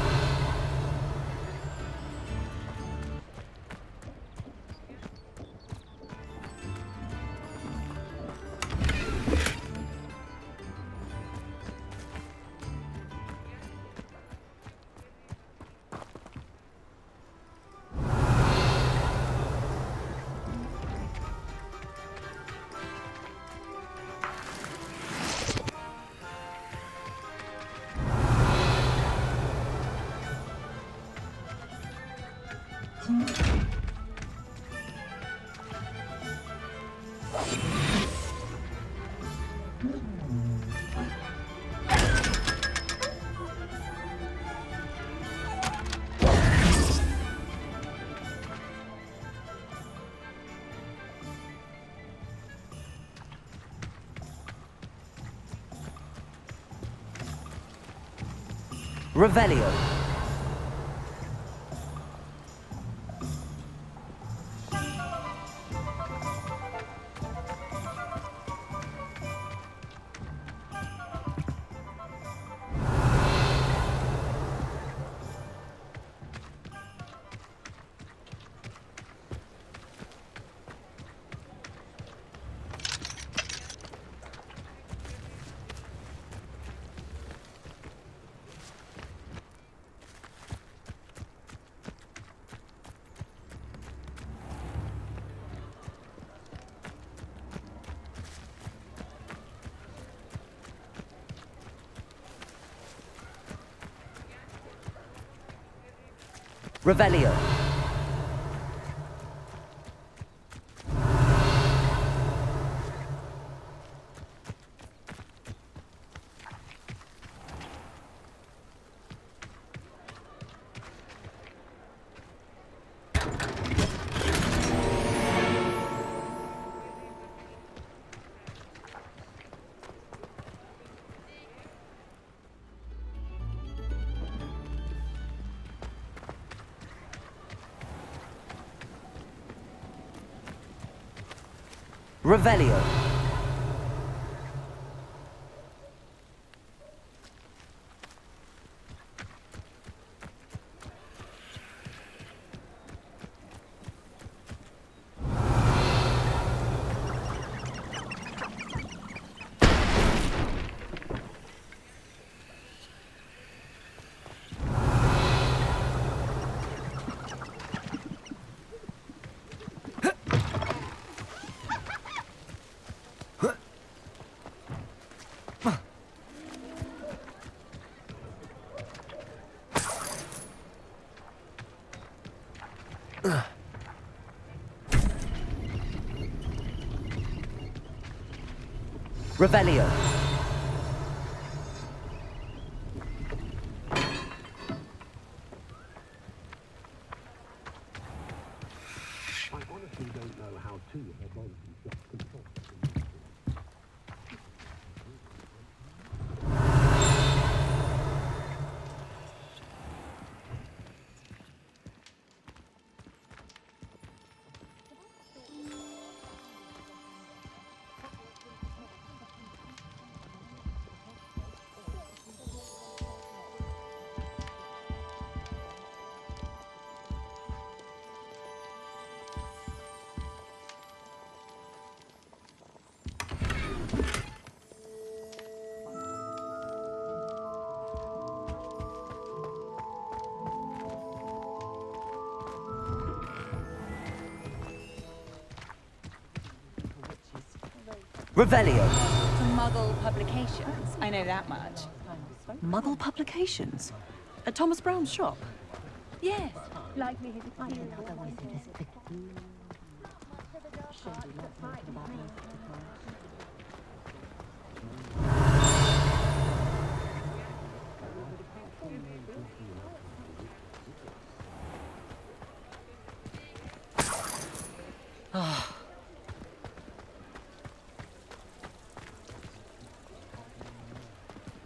Revelio. Revelio. Revelio. Revelio. Revelio. To Muggle Publications. I know that much. Muggle Publications? At Thomas Brown's shop? Yes.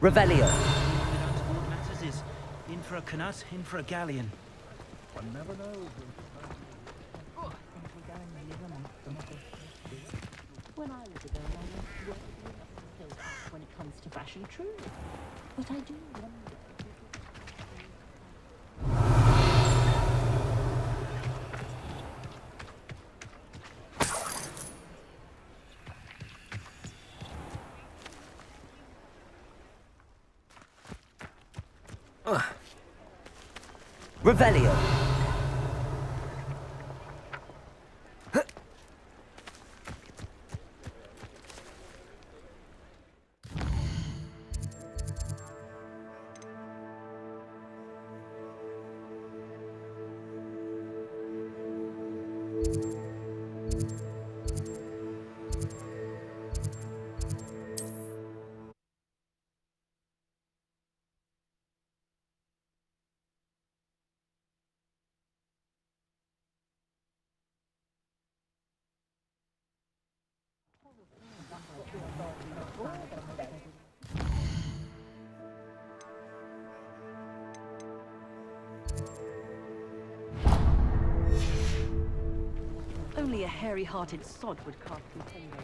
Revelio. Matters is in for a canut, in for a galleon. One never knows. When I was a girl, I wanted to work with the when it comes to fashion, true. But I do wonder. Revelio. Only a hairy-hearted sod would cast container on.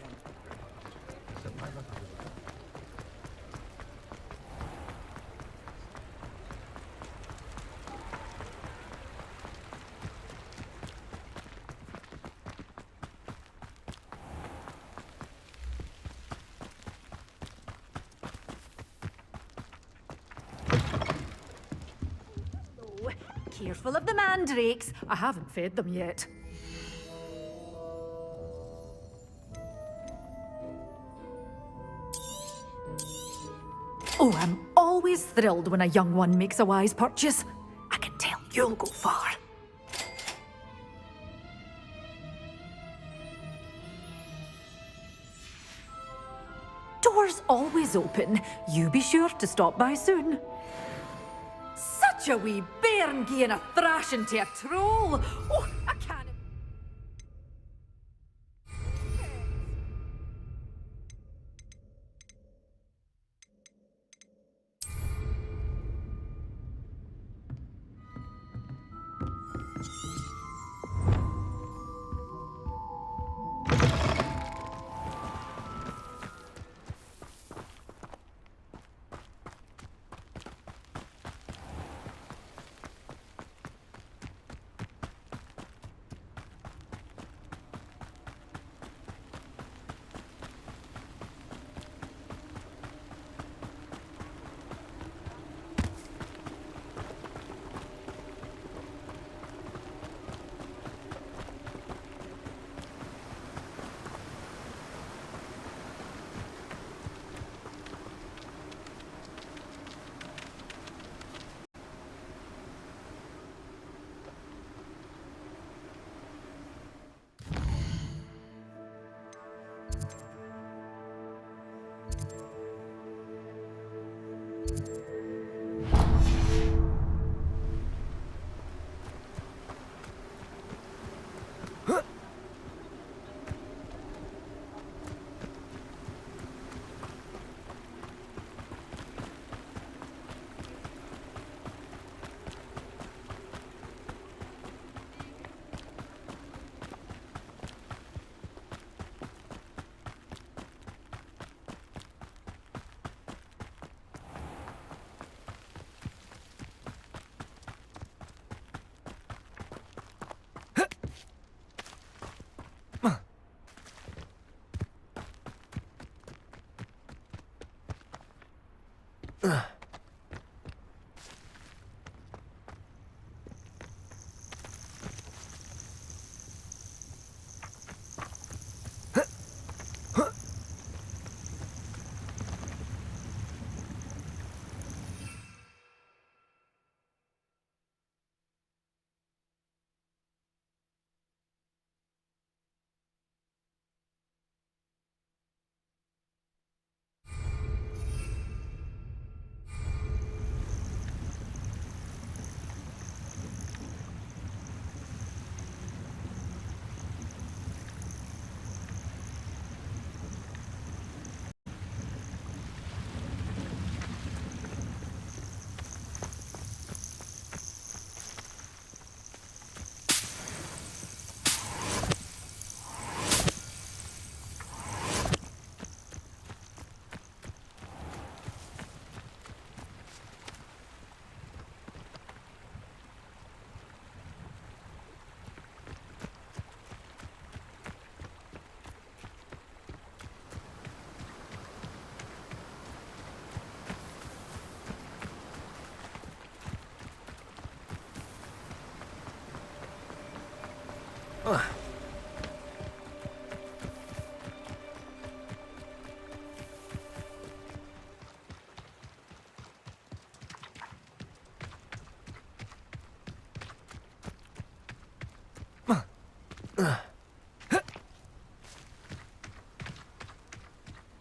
Careful of the mandrakes. I haven't fed them yet. Oh, I'm always thrilled when a young one makes a wise purchase. I can tell you'll go far. Doors always open. You be sure to stop by soon. Such a wee bairn gieing a thrashing to a troll. Oh, I can't.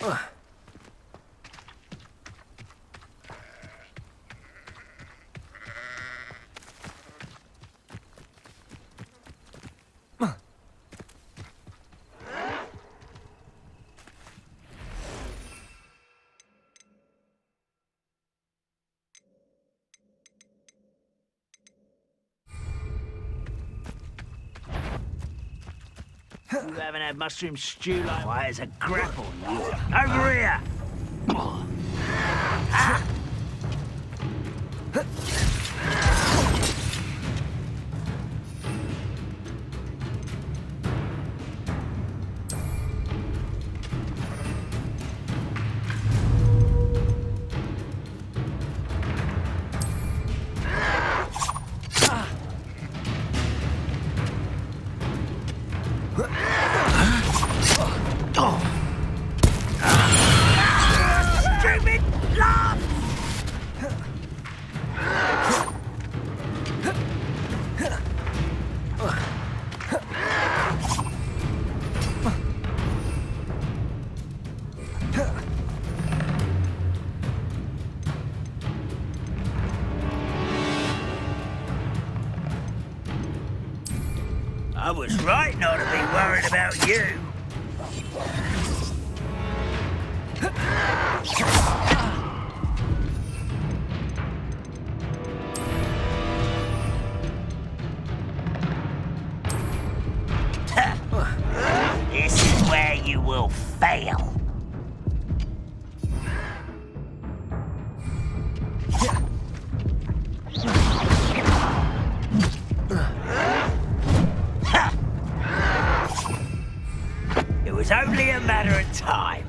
You haven't had mushroom stew like why it's a grapple. Over here! I was right not to be worried about you. This is where you will fail. It was only a matter of time.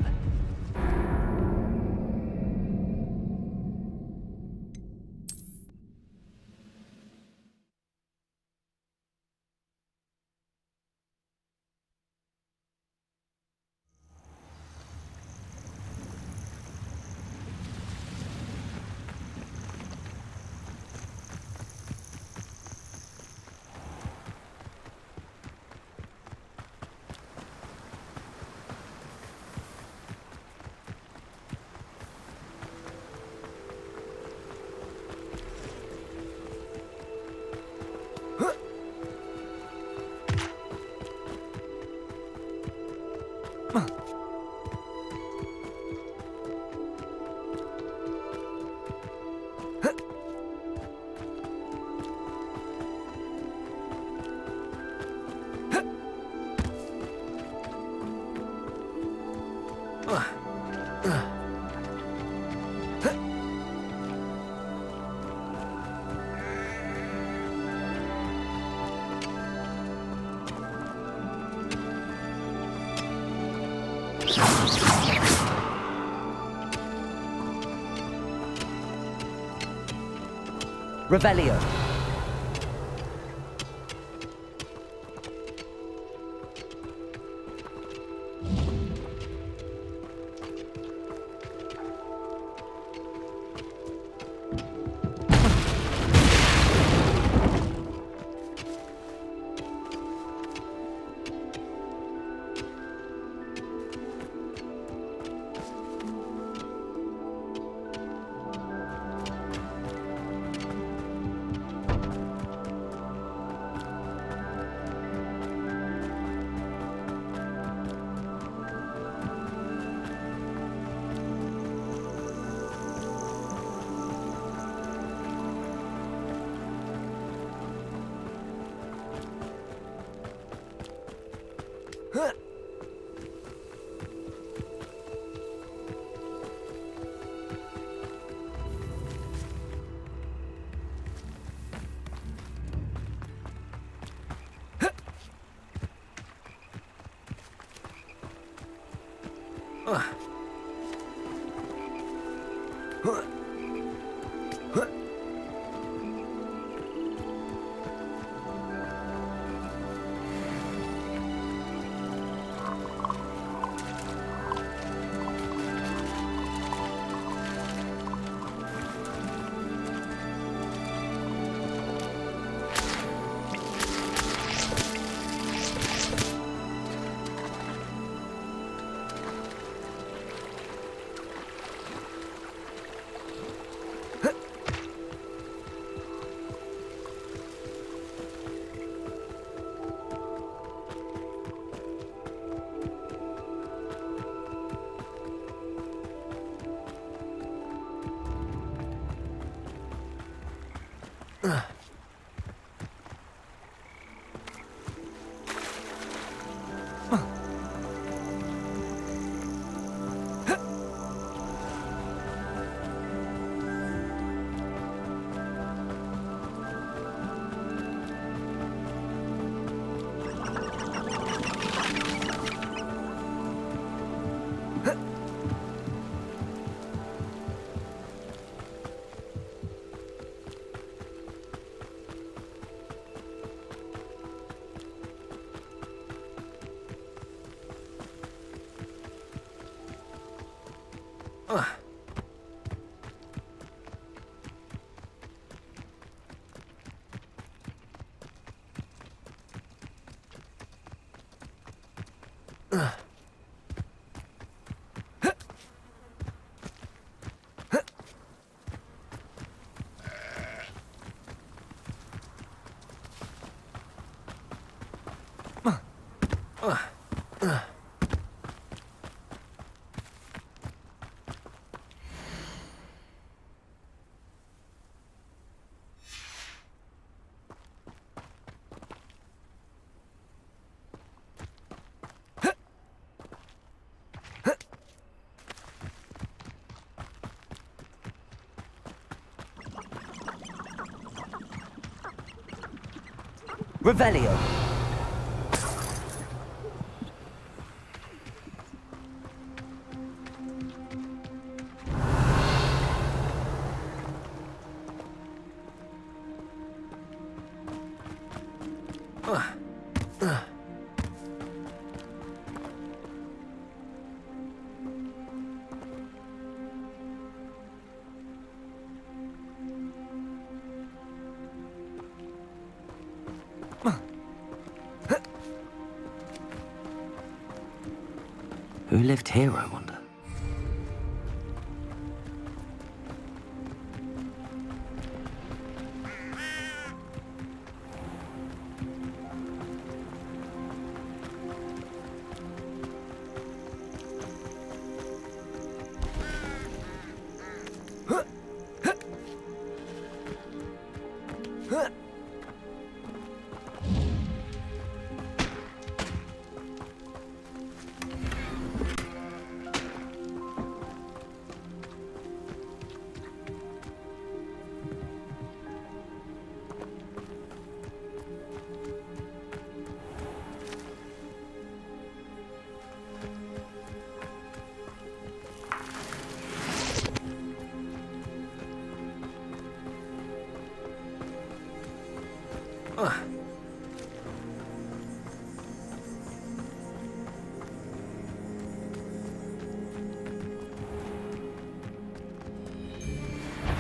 Revelio. Revelio. Who lived here, I wonder?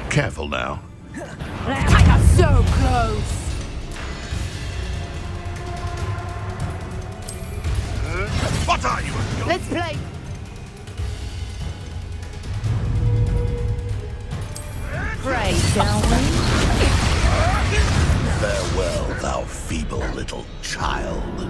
Careful now. So close! What are you? Let's play! Pray, shall we? Farewell, thou feeble little child.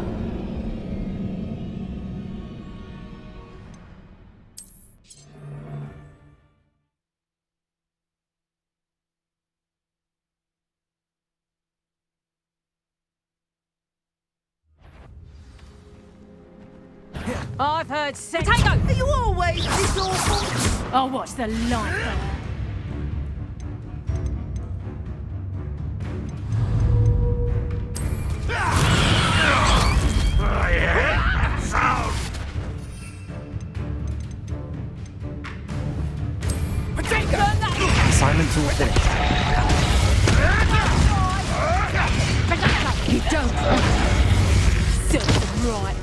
I've heard sense. Potato! Are you always this awful? Oh, what's the light there? Sound! Assignment's all finished. You don't. Serves right.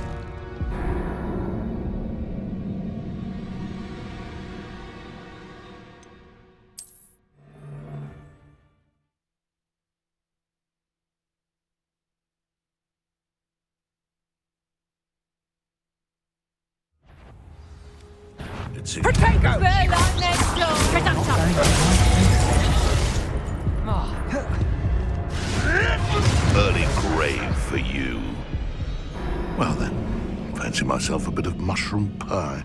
Potato! Early grave for you. Well then, fancy myself a bit of mushroom pie.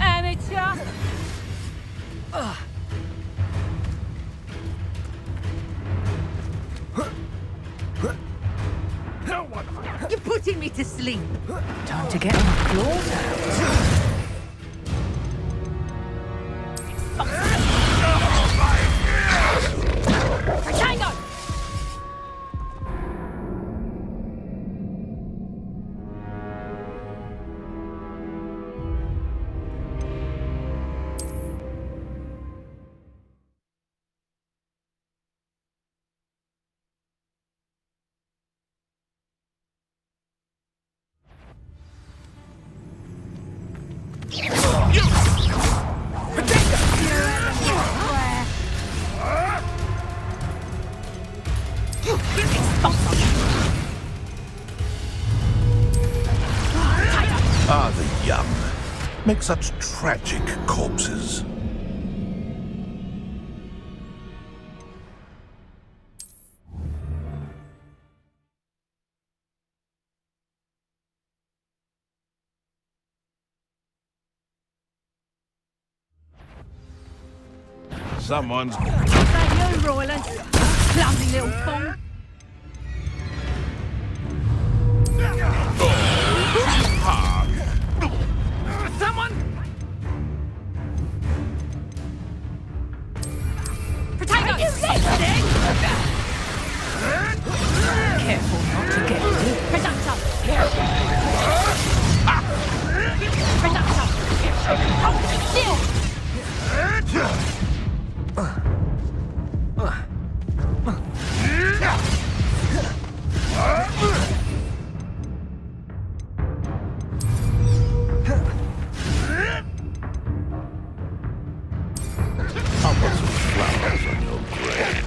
Amateur! You're putting me to sleep. Time to get my claws out. Tango! Ah, the young. Make such tragic corpses. Someone's... Is that you, Royland? Clumsy little fool. Someone! Potato! Careful not to get me. Presenter! Presenter! Hold still! I'll put some flowers on your grave.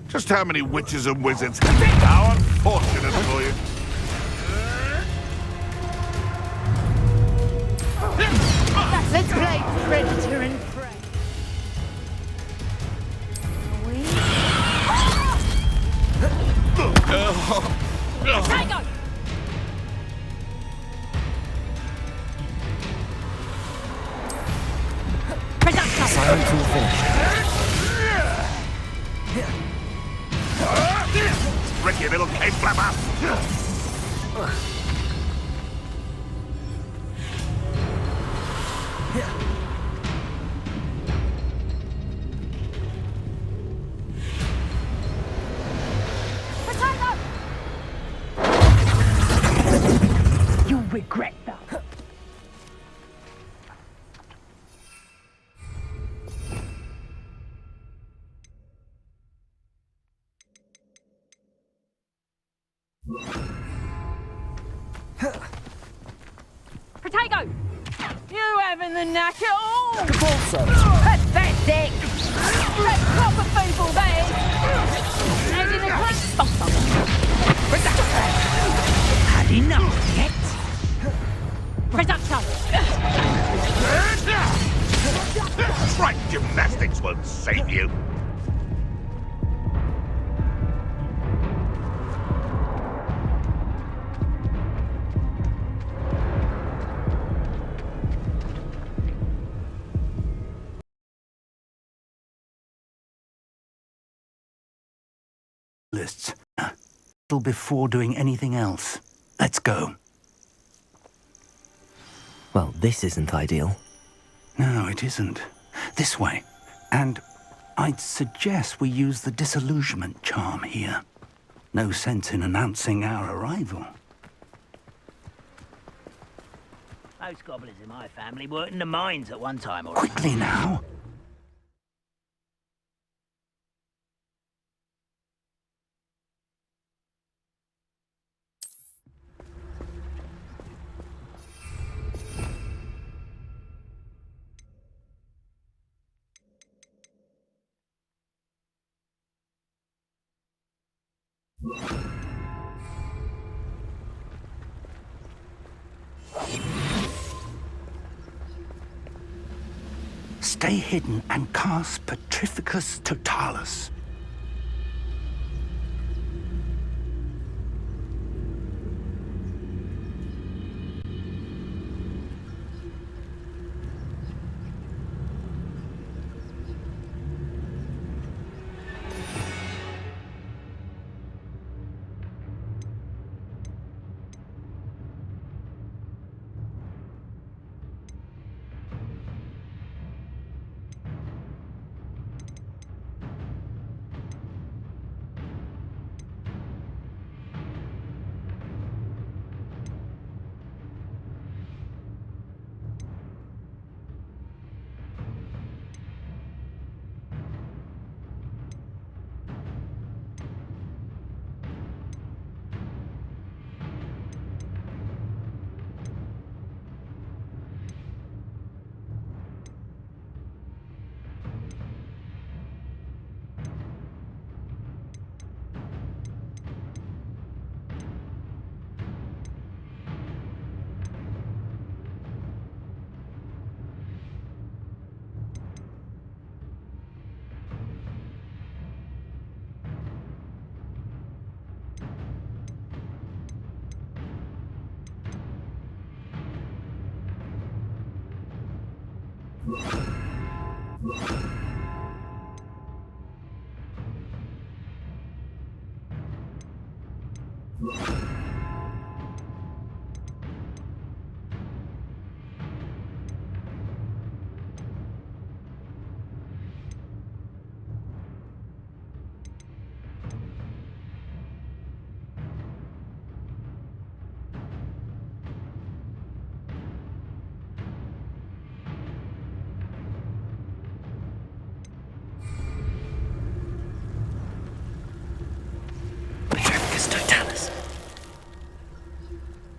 Just how many witches and wizards? How unfortunate for you. Let's play Predator and Prey. Tango! Predator! Silence all finished. Tricky little cave flapper! You'll regret that. Potato! You having the knack at all? Pathetic! That's proper feeble, that is! And in the Had enough yet? Predator! Right, gymnastics won't save you. Lists. Before doing anything else. Let's go. Well, this isn't ideal. No, it isn't. This way. And I'd suggest we use the disillusionment charm here. No sense in announcing our arrival. Most goblins in my family worked in the mines at one time or Quickly now. stay hidden and cast Petrificus Totalis.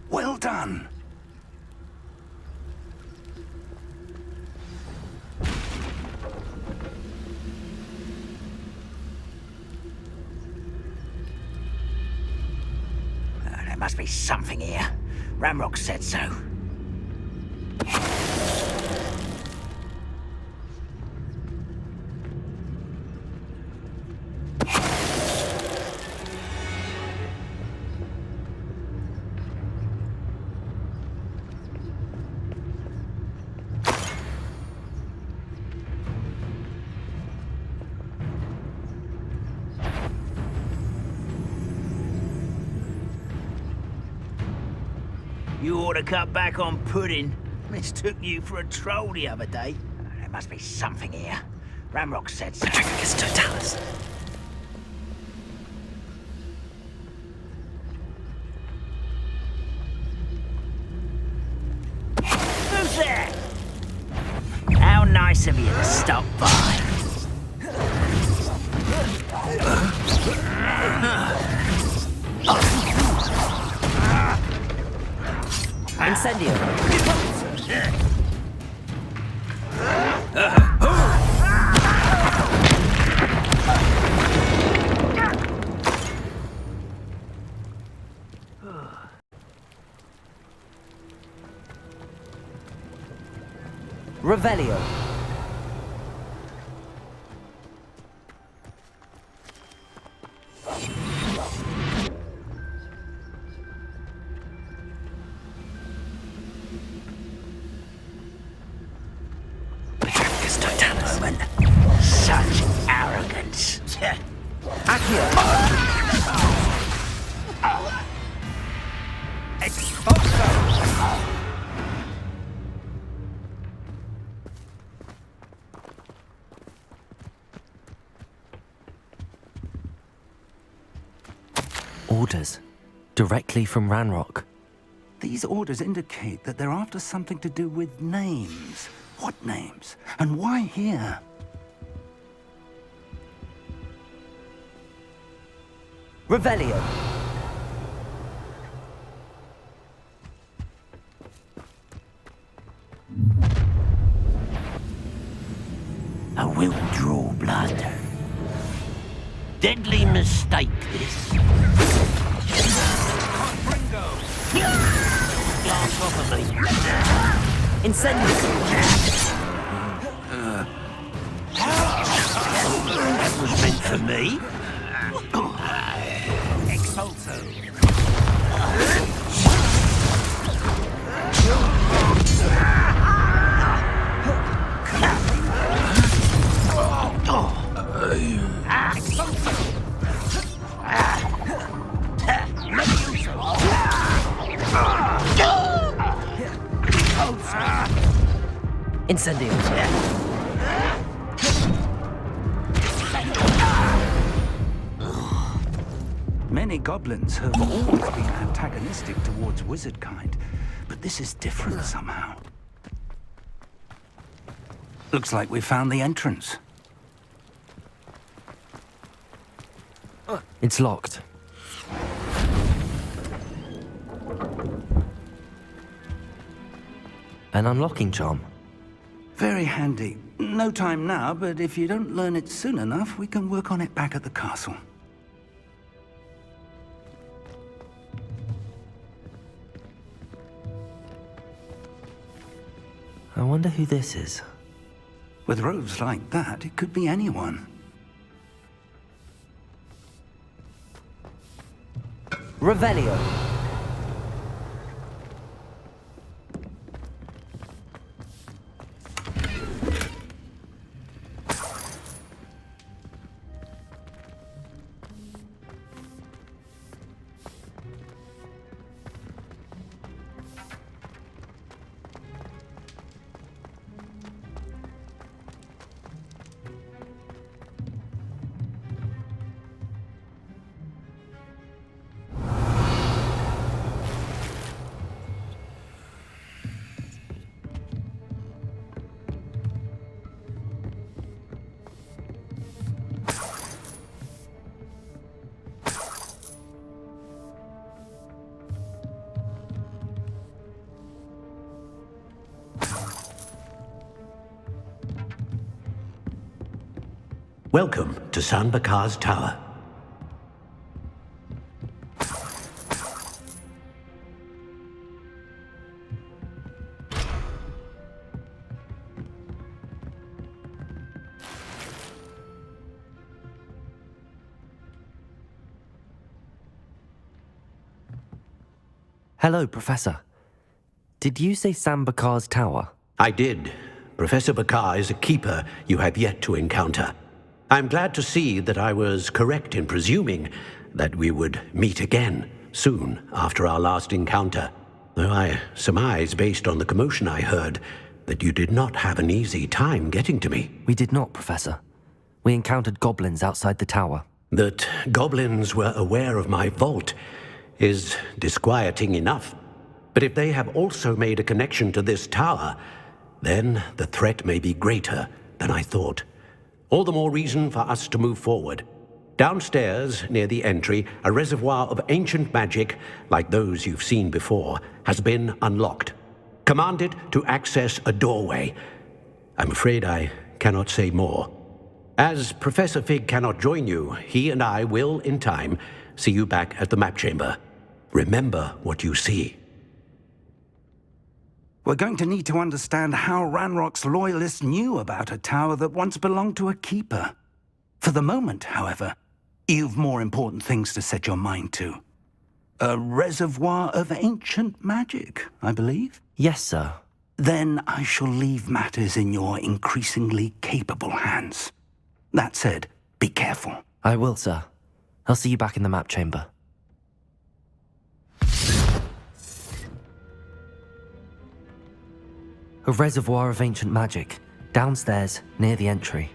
Well done. There must be something here. Ramrock said so. You ought to cut back on pudding. Mistook you for a troll the other day. There must be something here. Ramrock said so. Petrificus Totalis. Who's there? How nice of you to stop by. Incendio. Revelio. Such arrogance. Orders. Directly from Ranrock. These orders indicate that they're after something to do with names. What names? And why here? Revelio. I will draw blood. Deadly mistake, this. Glass off of me. Incendio. For me? Expulso. Incendio. Many goblins have always been antagonistic towards wizard kind, but this is different somehow. Looks like we found the entrance. It's locked. An unlocking charm. Very handy. No time now, but if you don't learn it soon enough, we can work on it back at the castle. I wonder who this is. With robes like that, it could be anyone. Revelio. Welcome to Sanbakar's Tower. Hello, Professor. Did you say Sanbakar's Tower? I did. Professor Bakar is a keeper you have yet to encounter. I'm glad to see that I was correct in presuming that we would meet again soon after our last encounter, though I surmise, based on the commotion I heard, that you did not have an easy time getting to me. We did not, Professor. We encountered goblins outside the tower. That goblins were aware of my vault is disquieting enough. But if they have also made a connection to this tower, then the threat may be greater than I thought. All the more reason for us to move forward. Downstairs, near the entry, a reservoir of ancient magic, like those you've seen before, has been unlocked. Command it to access a doorway. I'm afraid I cannot say more. As Professor Fig cannot join you, he and I will, in time, see you back at the map chamber. Remember what you see. We're going to need to understand how Ranrock's loyalists knew about a tower that once belonged to a keeper. For the moment, however, you've more important things to set your mind to. A reservoir of ancient magic, I believe? Yes, sir. Then I shall leave matters in your increasingly capable hands. That said, be careful. I will, sir. I'll see you back in the map chamber. A reservoir of ancient magic, downstairs, near the entry.